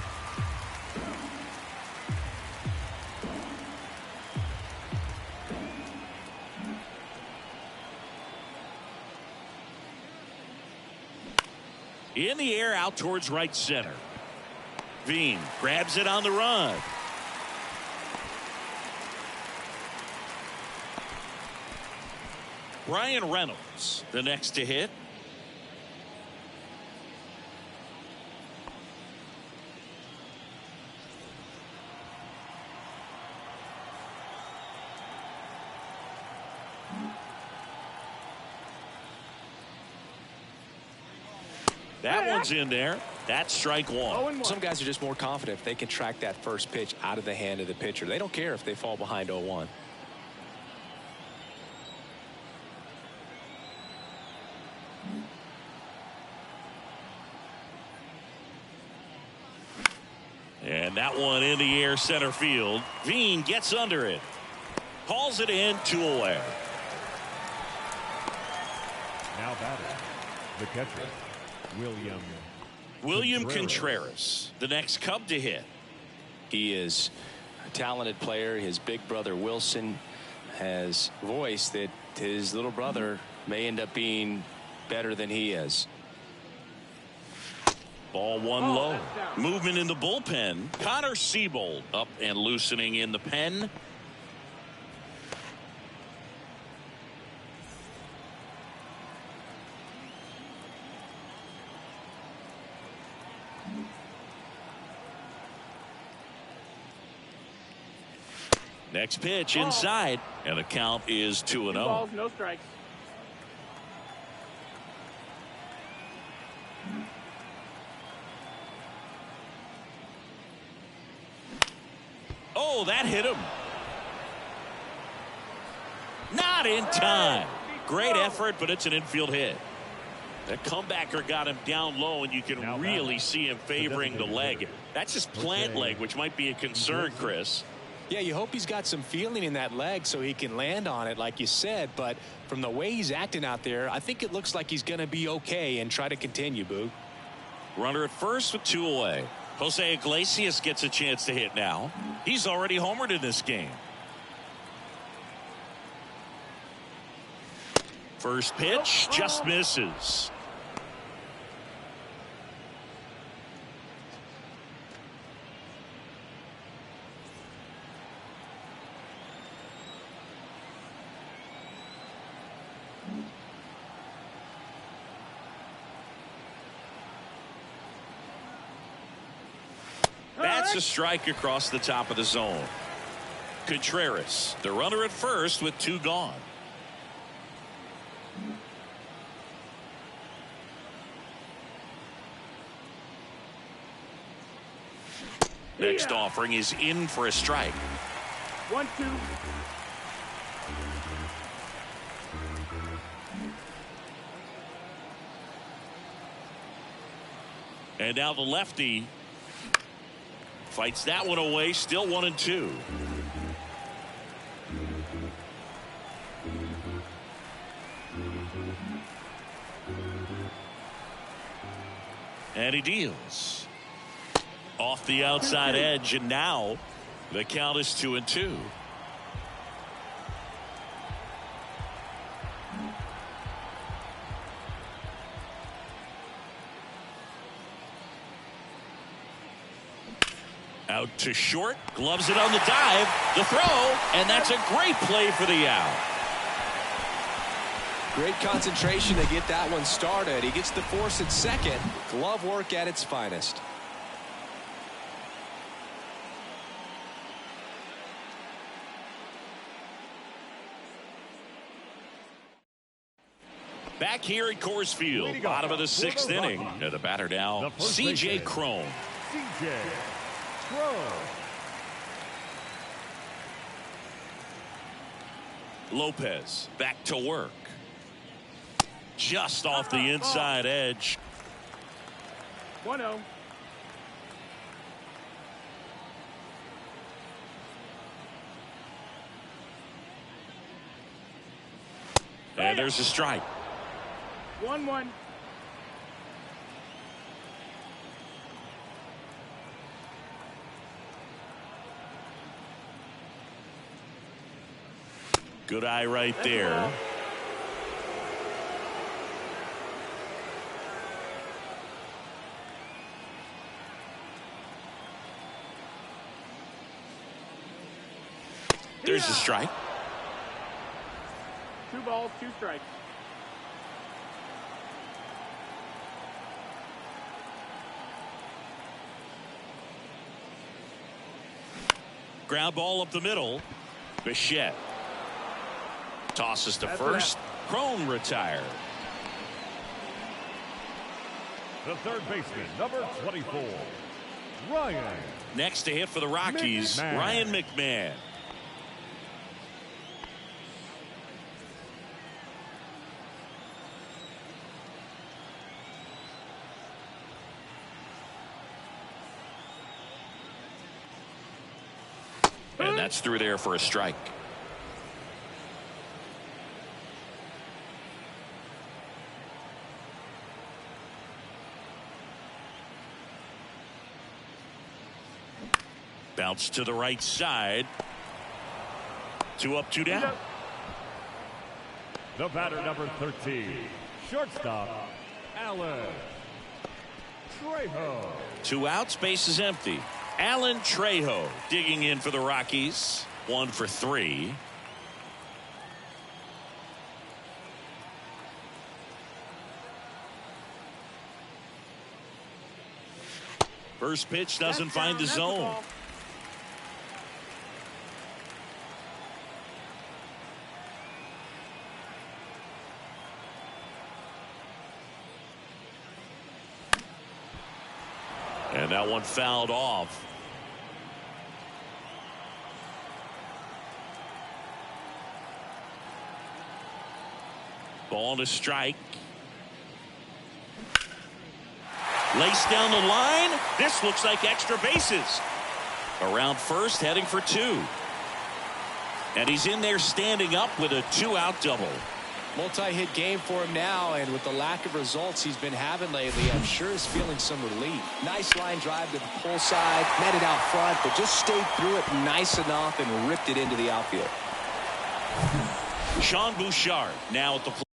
In the air out towards right center. Veen grabs it on the run. Ryan Reynolds the next to hit. That one's in there. That's strike 1. Some guys are just more confident if they can track that first pitch out of the hand of the pitcher. They don't care if they fall behind 0-1. And that one in the air center field. Veen gets under it. Hauls it in, 2 away. Now batting, the catcher, William Contreras, the next Cub to hit. He is a talented player. His big brother Wilson has voiced that his little brother may end up being better than he is. Ball 1 low. Movement in the bullpen. Connor Siebold up and loosening in the pen. Next pitch inside, and the count is 2-0. Balls, no strikes. Oh, that hit him. Not in time. Great effort, but it's an infield hit. The comebacker got him down low, and you can really see him favoring the leg. That's his plant leg, which might be a concern, Chris. Yeah, you hope he's got some feeling in that leg so he can land on it, like you said. But from the way he's acting out there, I think it looks like he's going to be okay and try to continue, Boo. Runner at first with 2 away. Jose Iglesias gets a chance to hit now. He's already homered in this game. First pitch just misses. That's a strike across the top of the zone. Contreras, the runner at first with 2 gone. Next offering is in for a strike. 1-2. And now the lefty fights that one away. Still 1-2. And he deals off the outside edge, and now the count is 2-2. Out to short, gloves it on the dive, the throw, and that's a great play for the out. Great concentration to get that one started. He gets the force at second. Glove work at its finest. Back here at Coors Field, bottom of the 6th inning. The batter now, C.J. Cron. C.J. Cron. Lopez back to work. Just off the inside edge. 1-0. And there's a strike. 1-1. Good eye right there. There's a strike. 2 balls, 2 strikes. Ground ball up the middle. Bichette tosses to first. Cron retired. The third baseman, number 24, Ryan. Next to hit for the Rockies, McMahon. Ryan McMahon. And that's through there for a strike. Bounce to the right side. 2 up, 2 down. The batter, number 13, shortstop, Alan Trejo. 2 outs, base is empty. Alan Trejo digging in for the Rockies. 1 for 3. First pitch doesn't find the zone. And that one fouled off. Ball to strike. Lace down the line. This looks like extra bases. Around first, heading for 2. And he's in there standing up with a 2-out double. Multi-hit game for him now, and with the lack of results he's been having lately, I'm sure he's feeling some relief. Nice line drive to the pull side, met it out front, but just stayed through it nice enough and ripped it into the outfield. Sean Bouchard now at the plate.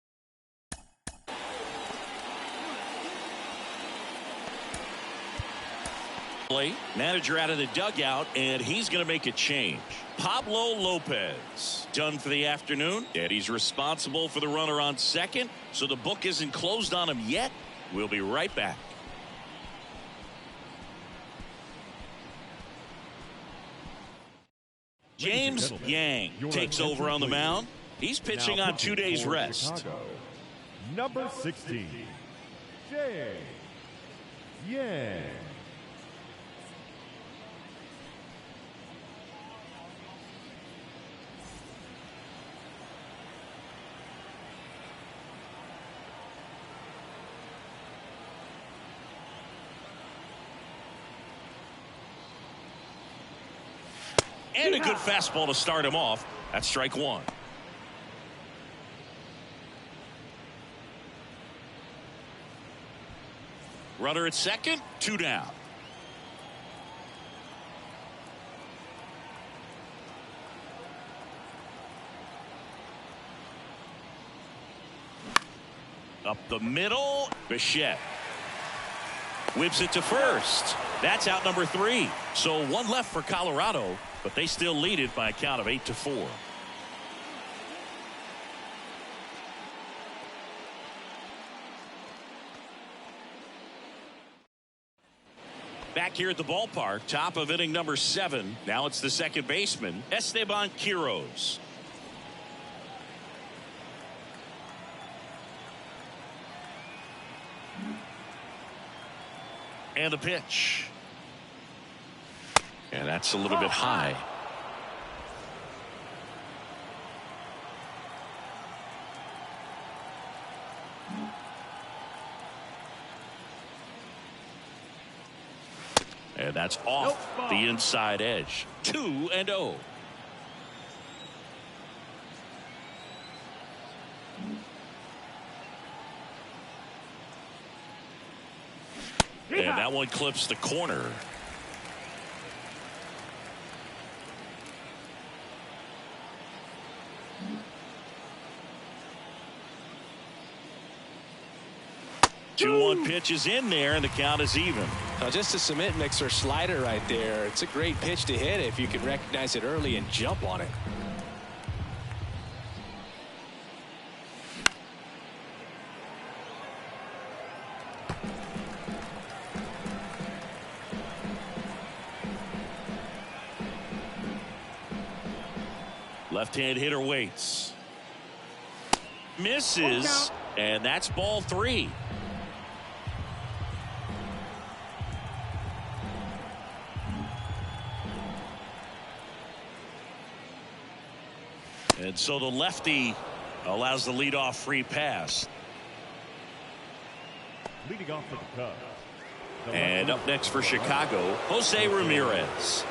plate. Manager out of the dugout, and he's going to make a change. Pablo Lopez done for the afternoon, and he's responsible for the runner on second, so the book isn't closed on him yet. We'll be right back. James Yang takes over on the mound. He's pitching on 2 days rest. Chicago, number 16, James Yang. And a good fastball to start him off. That's strike one. Runner at second, 2 down. Up the middle, Bichette whips it to first. That's out number 3. So 1 left for Colorado, but they still lead it by a count of 8-4. Back here at the ballpark, top of inning number 7. Now it's the second baseman, Esteban Quiroz. And a pitch. And that's a little bit high. And that's off the inside edge. 2-0. And that one clips the corner. Two-one pitch is in there, and the count is even. Now just a cement mixer slider right there. It's a great pitch to hit if you can recognize it early and jump on it. Left-hand hitter waits. Misses, and that's ball 3. And so the lefty allows the leadoff free pass. Leading off for the Cubs. And up next for Chicago, Jose Ramirez.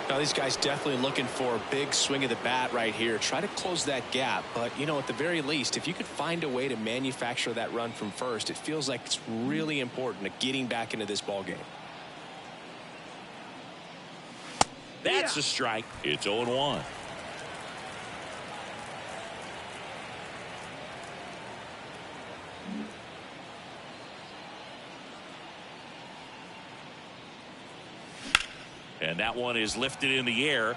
Now these guys definitely looking for a big swing of the bat right here. Try to close that gap. But, you know, at the very least, if you could find a way to manufacture that run from first, it feels like it's really important to getting back into this ball game. That's a strike. It's 0-1. And that one is lifted in the air.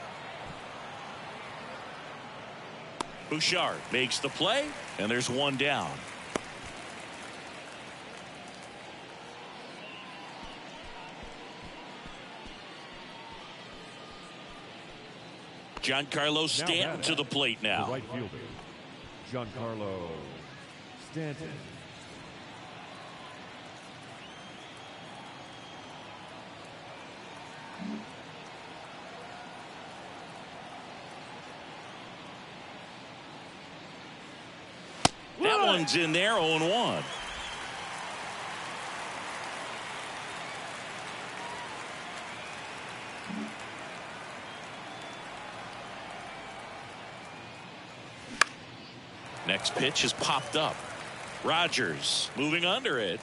Bouchard makes the play, and there's one down. Giancarlo Stanton to the plate now. The right fielder, Giancarlo Stanton. That one's in there, 0-1. Next pitch is popped up. Rogers moving under it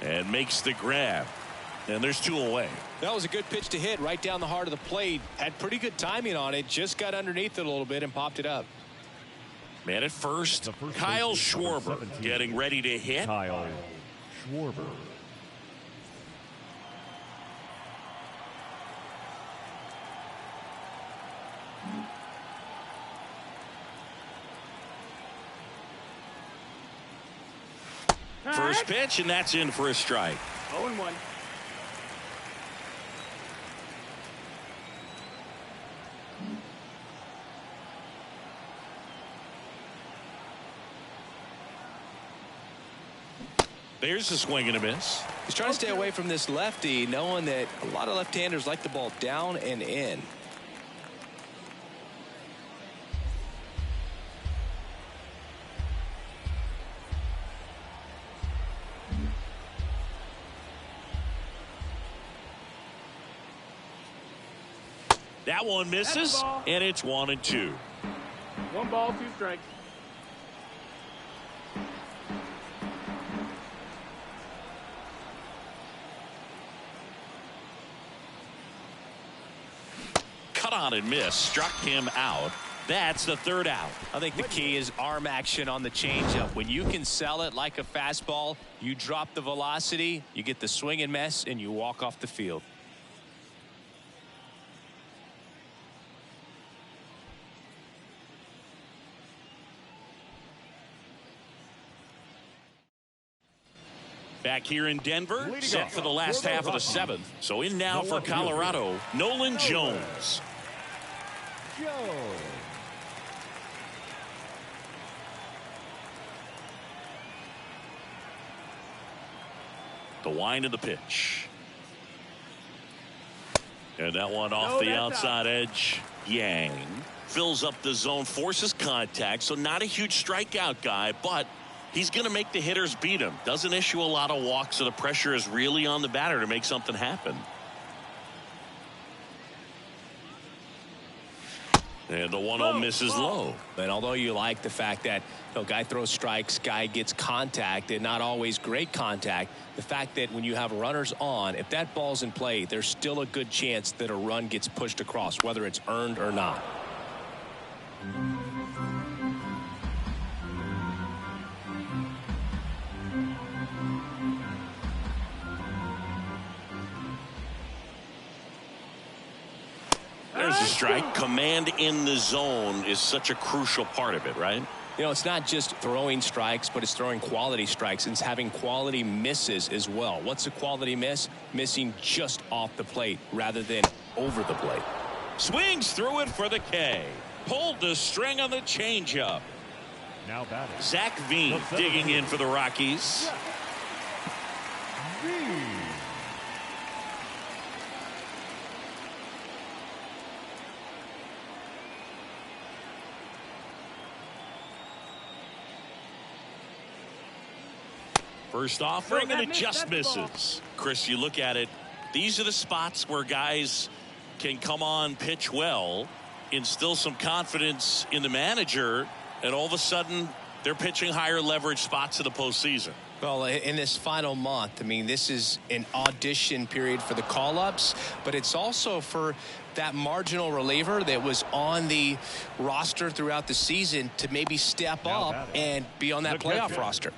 and makes the grab. And there's 2 away. That was a good pitch to hit right down the heart of the plate. Had pretty good timing on it. Just got underneath it a little bit and popped it up. Man at first, Kyle Schwarber getting ready to hit. Kyle Schwarber. First pitch, and that's in for a strike. 0-1. There's a swing and a miss. He's trying to stay away from this lefty, knowing that a lot of left-handers like the ball down and in. That one misses, and it's 1-2. 1 ball, 2 strikes. Cut on and miss. Struck him out. That's the 3rd out. I think the key is arm action on the changeup. When you can sell it like a fastball, you drop the velocity, you get the swing and miss, and you walk off the field. Back here in Denver, set for the last half of the 7th. So in now for Colorado, Nolan Jones. The wind of the pitch. And that one off the outside edge. Yang fills up the zone, forces contact, so not a huge strikeout guy, but he's going to make the hitters beat him. Doesn't issue a lot of walks, so the pressure is really on the batter to make something happen. And the 1-0 misses low. And although you like the fact that guy throws strikes, guy gets contact, and not always great contact, the fact that when you have runners on, if that ball's in play, there's still a good chance that a run gets pushed across, whether it's earned or not. There's a strike. Command in the zone is such a crucial part of it, right? It's not just throwing strikes, but it's throwing quality strikes, and it's having quality misses as well. What's a quality miss? Missing just off the plate rather than over the plate. Swings through it for the K. Pulled the string on the changeup. Now batting. Zach Veen digging in for the Rockies. First offering, and it just misses. Chris, you look at it, these are the spots where guys can come on, pitch well, instill some confidence in the manager, and all of a sudden they're pitching higher leverage spots in the postseason. Well, in this final month, I mean, this is an audition period for the call-ups, but it's also for that marginal reliever that was on the roster throughout the season to maybe step up and be on that playoff roster.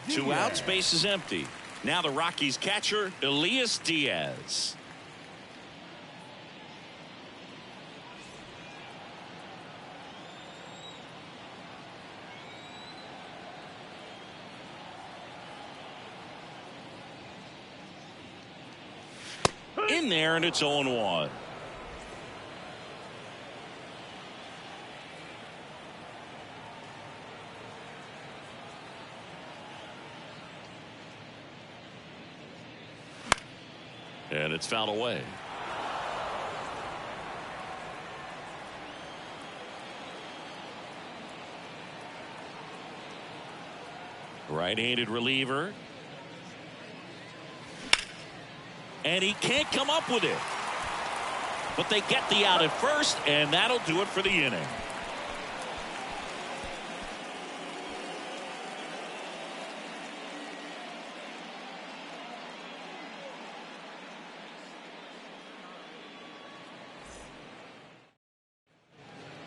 Two outs, base is empty. Now the Rockies catcher, Elias Diaz. In there, and it's 0-1. And it's fouled away. Right-handed reliever. And he can't come up with it. But they get the out at first, and that'll do it for the inning.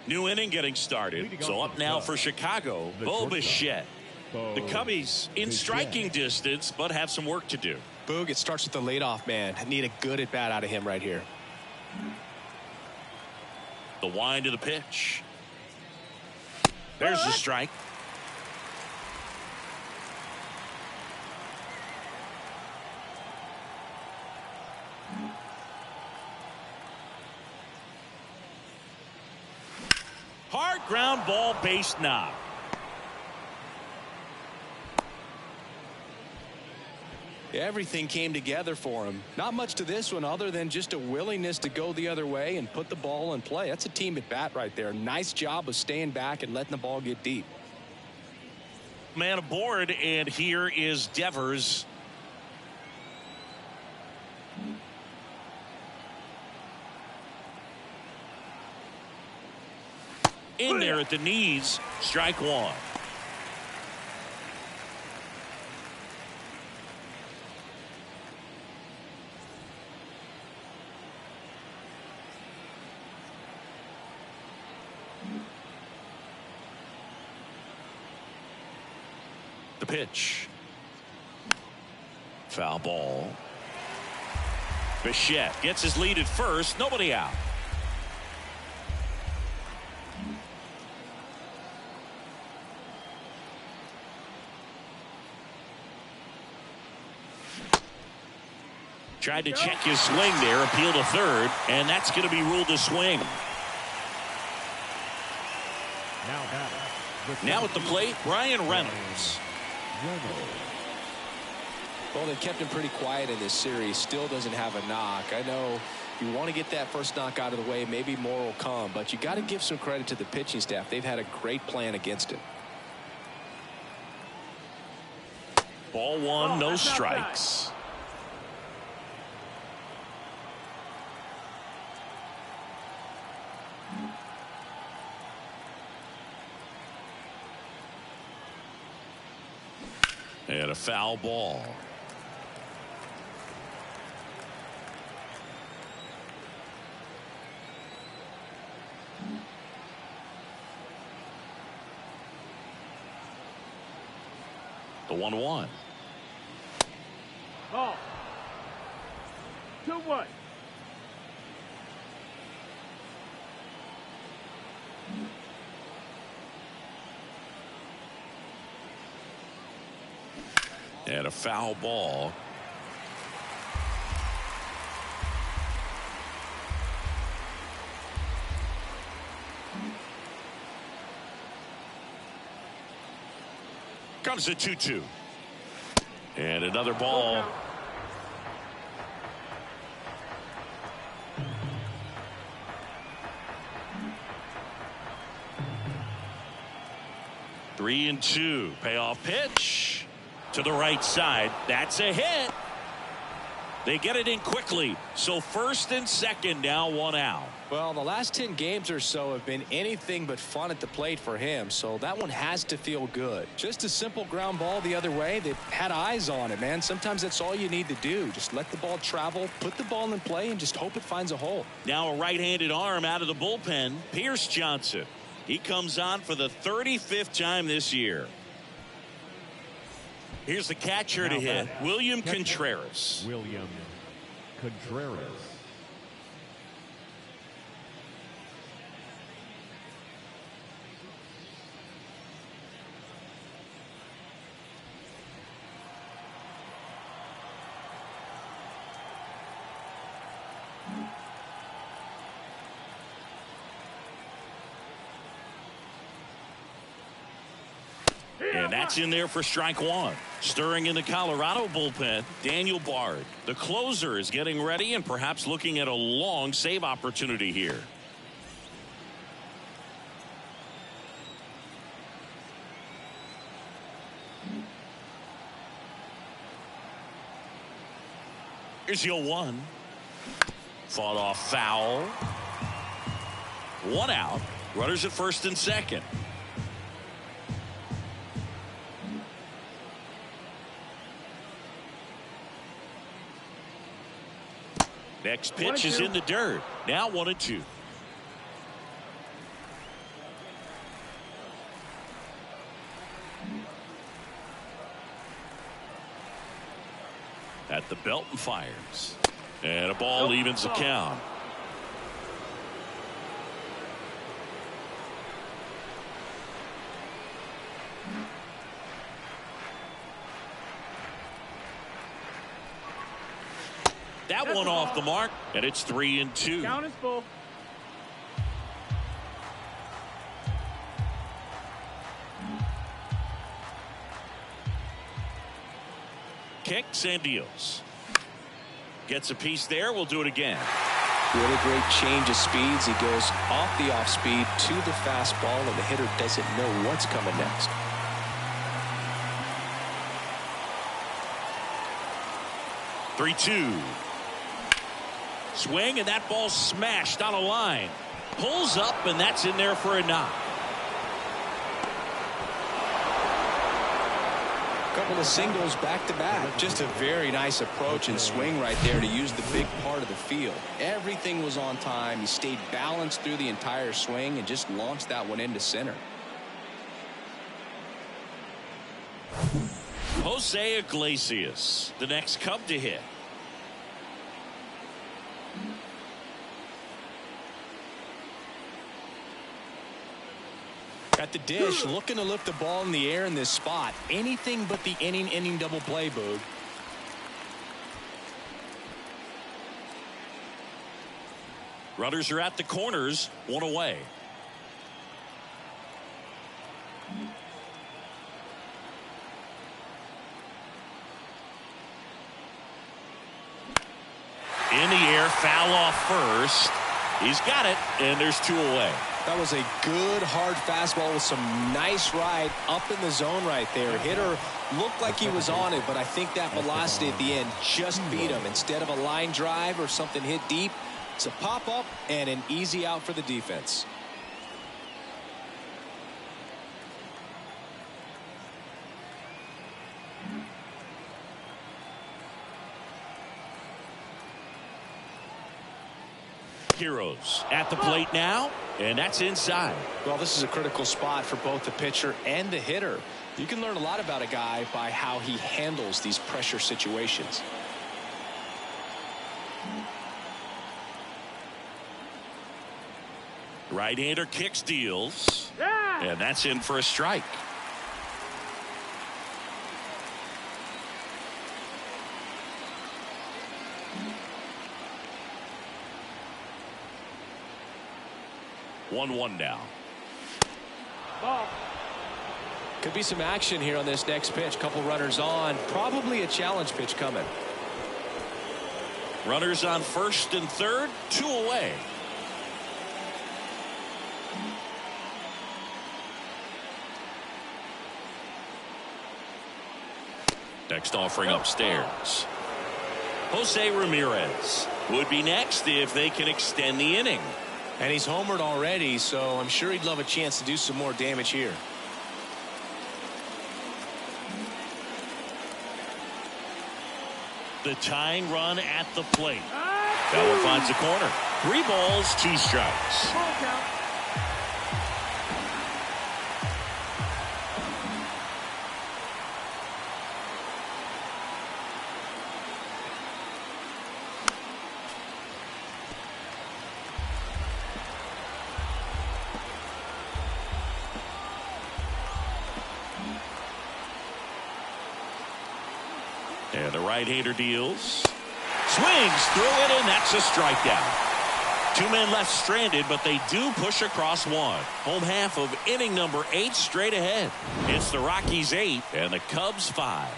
New inning getting started. So up now for Chicago, Bo Bichette. The Cubbies in striking distance, but have some work to do. Boog, it starts with the leadoff man. I need a good at bat out of him right here. The wind of the pitch. There's the strike. Hard ground ball, base knock. Everything came together for him. Not much to this one other than just a willingness to go the other way and put the ball in play. That's a team at bat right there. Nice job of staying back and letting the ball get deep. Man aboard, and here is Devers. In there at the knees. Strike one. The pitch. Foul ball. Bichette gets his lead at first. Nobody out. Tried to check his swing there, appeal to third, and that's going to be ruled a swing. Now at the plate, Brian Reynolds. Well, they kept him pretty quiet in this series. Still doesn't have a knock. I know you want to get that first knock out of the way. Maybe more will come, but you got to give some credit to the pitching staff. They've had a great plan against him. Ball one, no strikes. And a foul ball. The 1-1. Ball. 2-1. And a foul ball. Comes a 2-2. And another ball. Three and two. Payoff pitch to the right side. That's a hit. They get it in quickly. So first and second, now one out. Well, the last 10 games or so have been anything but fun at the plate for him, so that one has to feel good. Just a simple ground ball the other way. They've had eyes on it, man. Sometimes that's all you need to do. Just let the ball travel, put the ball in play, and just hope it finds a hole. Now a right-handed arm out of the bullpen, Pierce Johnson. He comes on for the 35th time this year. Here's the catcher to hit, William Contreras. William Contreras. And that's in there for strike one. Stirring in the Colorado bullpen, Daniel Bard. The closer is getting ready and perhaps looking at a long save opportunity here. Here's the 0-1. Fought off foul. One out. Runners at first and second. Next pitch is in the dirt. Now 1-2. At the belt and fires. And a ball evens the count. That one off the mark, and it's 3-2. Count is full. kicks and deals. Gets a piece there. We'll do it again. Really great change of speeds. He goes off the off speed to the fastball, and the hitter doesn't know what's coming next. Three-two. Swing, and that ball smashed on a line. Pulls up, and that's in there for a knock. Couple of singles back to back. Just a very nice approach and swing right there to use the big part of the field. Everything was on time. He stayed balanced through the entire swing and just launched that one into center. Jose Iglesias, the next Cub to hit. At the dish, looking to lift the ball in the air in this spot. Anything but the inning double play, Boog. Runners are at the corners, one away. In the air, foul off first. He's got it, and there's two away. That was a good hard fastball with some nice ride up in the zone right there. Hitter looked like he was on it, but I think that velocity at the end just beat him. Instead of a line drive or something hit deep, it's a pop up and an easy out for the defense. Heroes at the plate now, and that's inside. Well, this is a critical spot for both the pitcher and the hitter. You can learn a lot about a guy by how he handles these pressure situations. Right-hander kicks, deals, and that's in for a strike. 1-1 now. Ball. Could be some action here on this next pitch. Couple runners on. Probably a challenge pitch coming. Runners on first and third, two away. Next offering upstairs. Jose Ramirez would be next if they can extend the inning. And he's homered already, so I'm sure he'd love a chance to do some more damage here. The tying run at the plate. That one finds the corner. 3 balls, 2 strikes. Ball count. And the right-hander deals. Swings through it, and that's a strikeout. 2 men left stranded, but they do push across one. Home half of inning number 8 straight ahead. It's the Rockies 8 and the Cubs 5.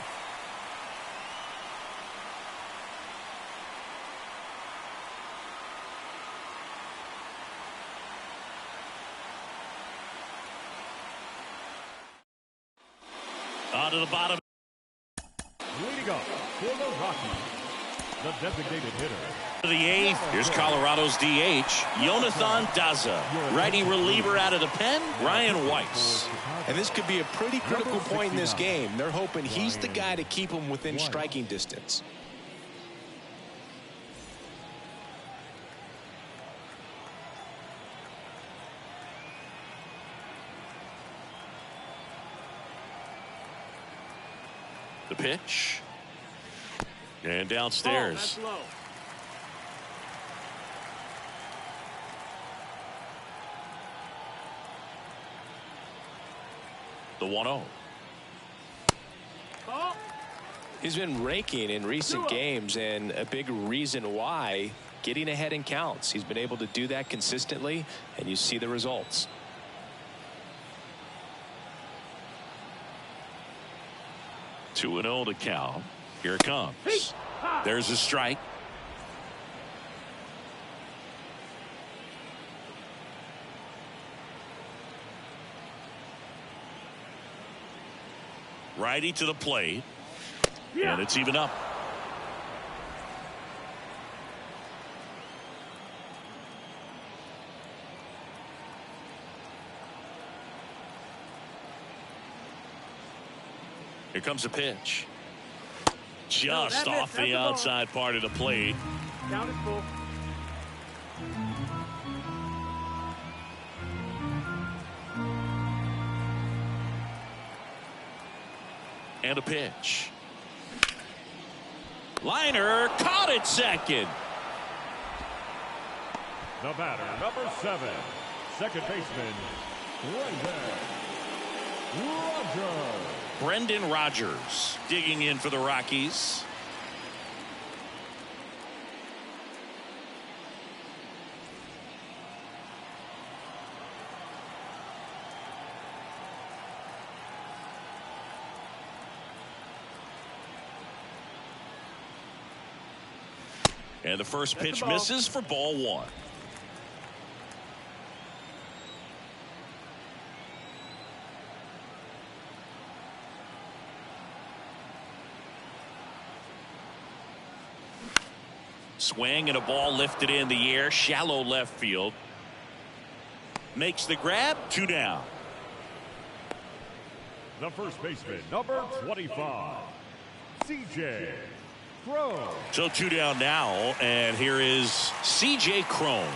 On to the bottom. Leading up for the Rockies, the designated hitter. To the 8th, here's Colorado's DH, Jonathan Daza. Righty reliever out of the pen, Ryan Weiss. And this could be a pretty critical point in this game. They're hoping he's the guy to keep them within striking distance. The pitch. And Ball, downstairs. that's low. The 1-0. Ball. He's been raking in recent games, and a big reason why, getting ahead in counts. He's been able to do that consistently, and you see the results. Two 2-0 to Cal. Here it comes. There's a strike. Righty to the plate. And it's even up. Here comes a pitch. Just off the outside part of the plate. Count is full. And a pitch. Liner caught at second. The batter, number 7, second baseman, Brendan Rodgers digging in for the Rockies. And the first pitch misses for ball 1. Swing and a ball lifted in the air, shallow left field. Makes the grab, 2 down. The first baseman, number 25, C.J. Crone. So 2 down now, and here is C.J. Crone.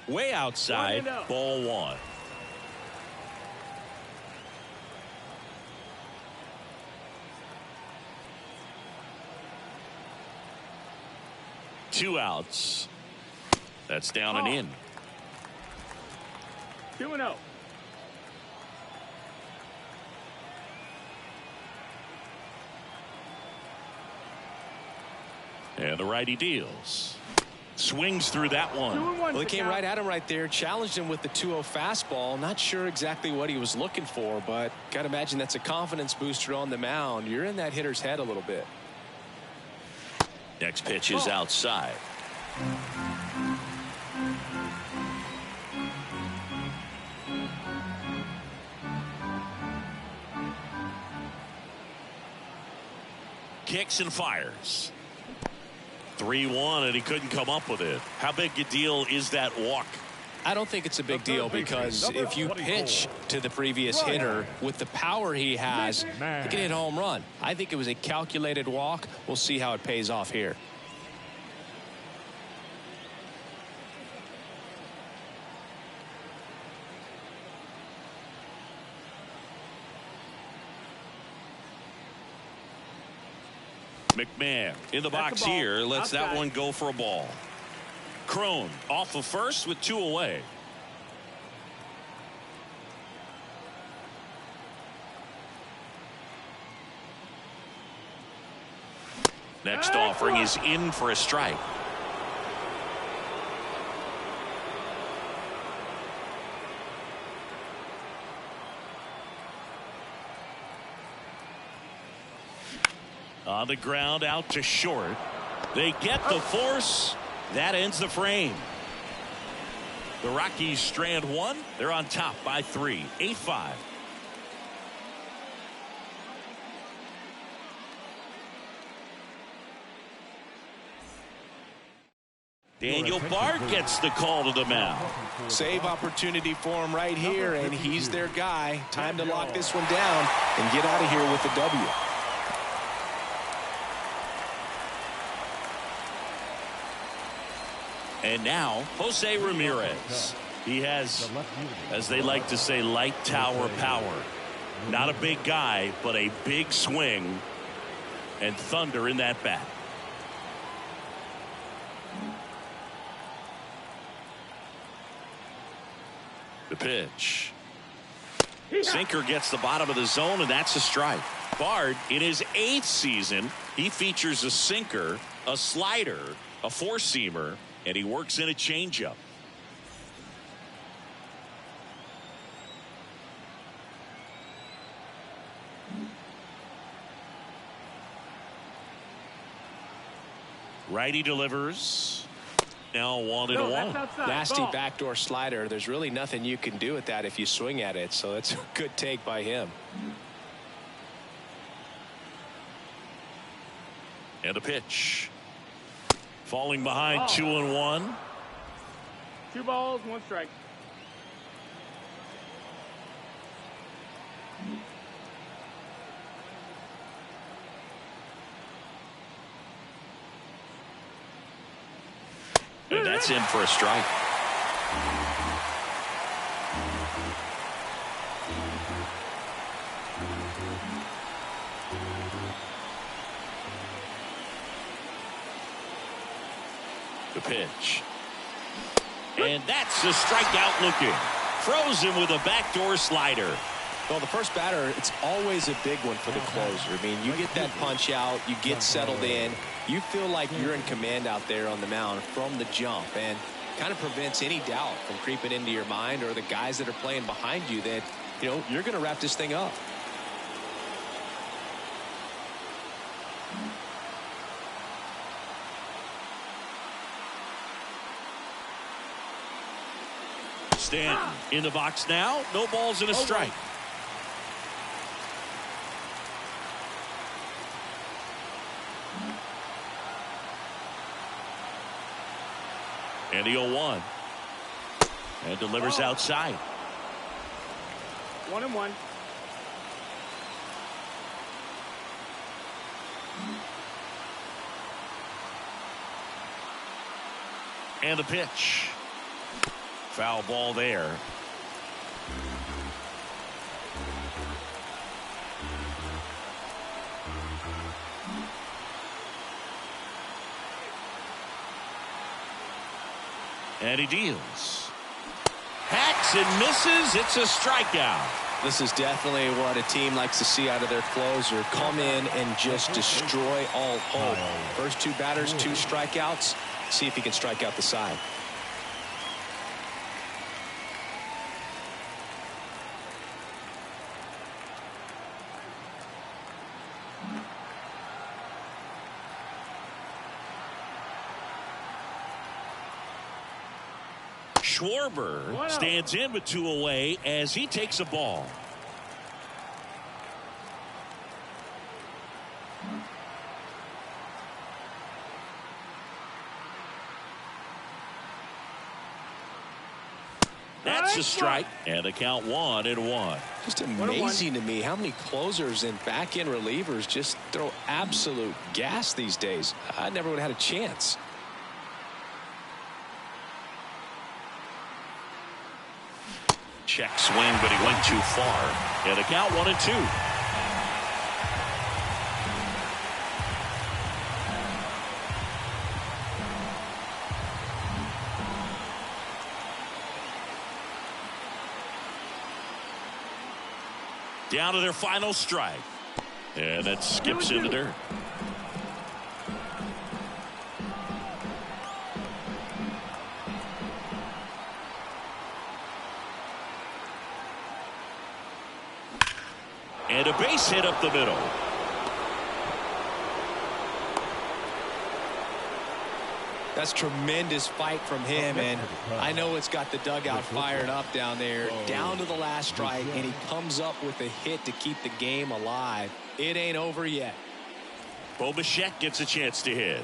Way outside, ball 1. Two outs. That's down and in. 2-0. And the righty deals. Swings through that one. Well, he came right at him right there, challenged him with the 2-0 fastball. Not sure exactly what he was looking for, but got to imagine that's a confidence booster on the mound. You're in that hitter's head a little bit. Next pitch is outside. Kicks and fires. 3-1, and he couldn't come up with it. How big a deal is that walk? I don't think it's a big deal because if you pitch to the previous hitter with the power he has, he can hit a home run. I think it was a calculated walk. We'll see how it pays off here. McMahon in the box here. Lets that one go for a ball. Crone off of first with 2 away. Next offering is in for a strike. On the ground, out to short. They get the force. That ends the frame. The Rockies strand 1. They're on top by 3. 8-5. Daniel Bard gets the call to the mound. Save opportunity for him right here, and he's their guy. Time to lock this one down and get out of here with the W. And now, Jose Ramirez. He has, as they like to say, light tower power. Not a big guy, but a big swing and thunder in that bat. The pitch. Sinker gets the bottom of the zone, and that's a strike. Bard, in his 8th season, he features a sinker, a slider, a four-seamer, and he works in a changeup. Righty delivers. Now 1-1. Nasty backdoor slider. There's really nothing you can do with that if you swing at it. So that's a good take by him. And a pitch. Falling behind 2-1. 2 balls, 1 strike. And that's in for a strike. The pitch. And that's a strikeout looking. Throws him with a backdoor slider. Well, the first batter, it's always a big one for the closer. I mean, you get that punch out, you get settled in, you feel like you're in command out there on the mound from the jump, and kind of prevents any doubt from creeping into your mind or the guys that are playing behind you that, you know, you're going to wrap this thing up. Stanton in the box now. No balls and a strike. And the 0-1. And delivers outside. 1-1. And the pitch. Foul ball there. And he deals. Hacks and misses. It's a strikeout. This is definitely what a team likes to see out of their closer. Come in and just destroy all hope. First 2 batters, 2 strikeouts. See if he can strike out the side. Schwarber stands in with 2 away as he takes a ball. That's a strike, and the count 1-1. Just amazing to me how many closers and back-end relievers just throw absolute gas these days. I never would have had a chance. Check swing, but he went too far. And the count 1-2. Down to their final strike. And that skips into dirt. And a base hit up the middle. That's tremendous fight from him, and I know it's got the dugout fired up down there, down to the last strike, and he comes up with a hit to keep the game alive. It ain't over yet. Bo Bichette gets a chance to hit.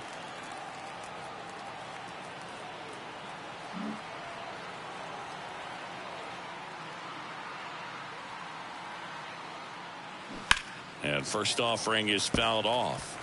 And first offering is fouled off.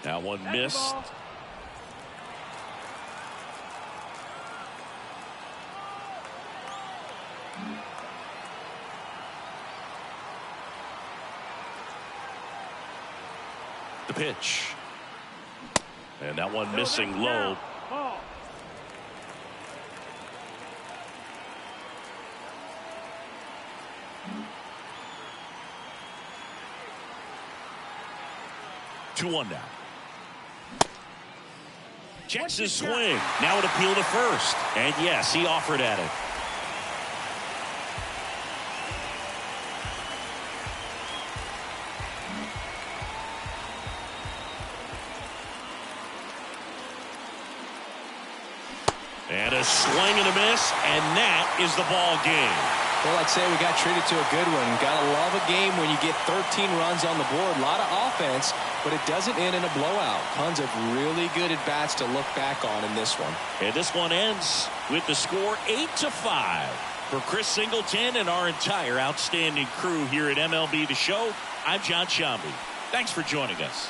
That one missed. The pitch. And that one missing low. Ball. Two one now. Checks his swing. Now an appeal to first. And yes, he offered at it. And a swing and a miss, and that is the ball game. Well, I'd say we got treated to a good one. Gotta love a game when you get 13 runs on the board. A lot of offense, but it doesn't end in a blowout. Tons of really good at-bats to look back on in this one. And this one ends with the score 8-5. For Chris Singleton and our entire outstanding crew here at MLB The Show, I'm John Shambi. Thanks for joining us.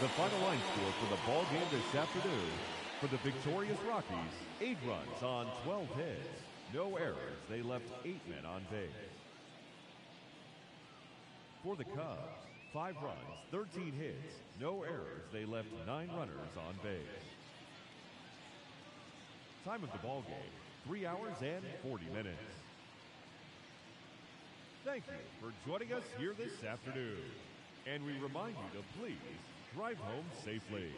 The final line score for the ball game this afternoon: for the victorious Rockies, 8 runs on 12 hits. No errors. They left 8 men on base. For the Cubs, 5 runs, 13 hits. No errors. They left 9 runners on base. Time of the ball game, 3 hours and 40 minutes. Thank you for joining us here this afternoon. And we remind you to please drive home safely.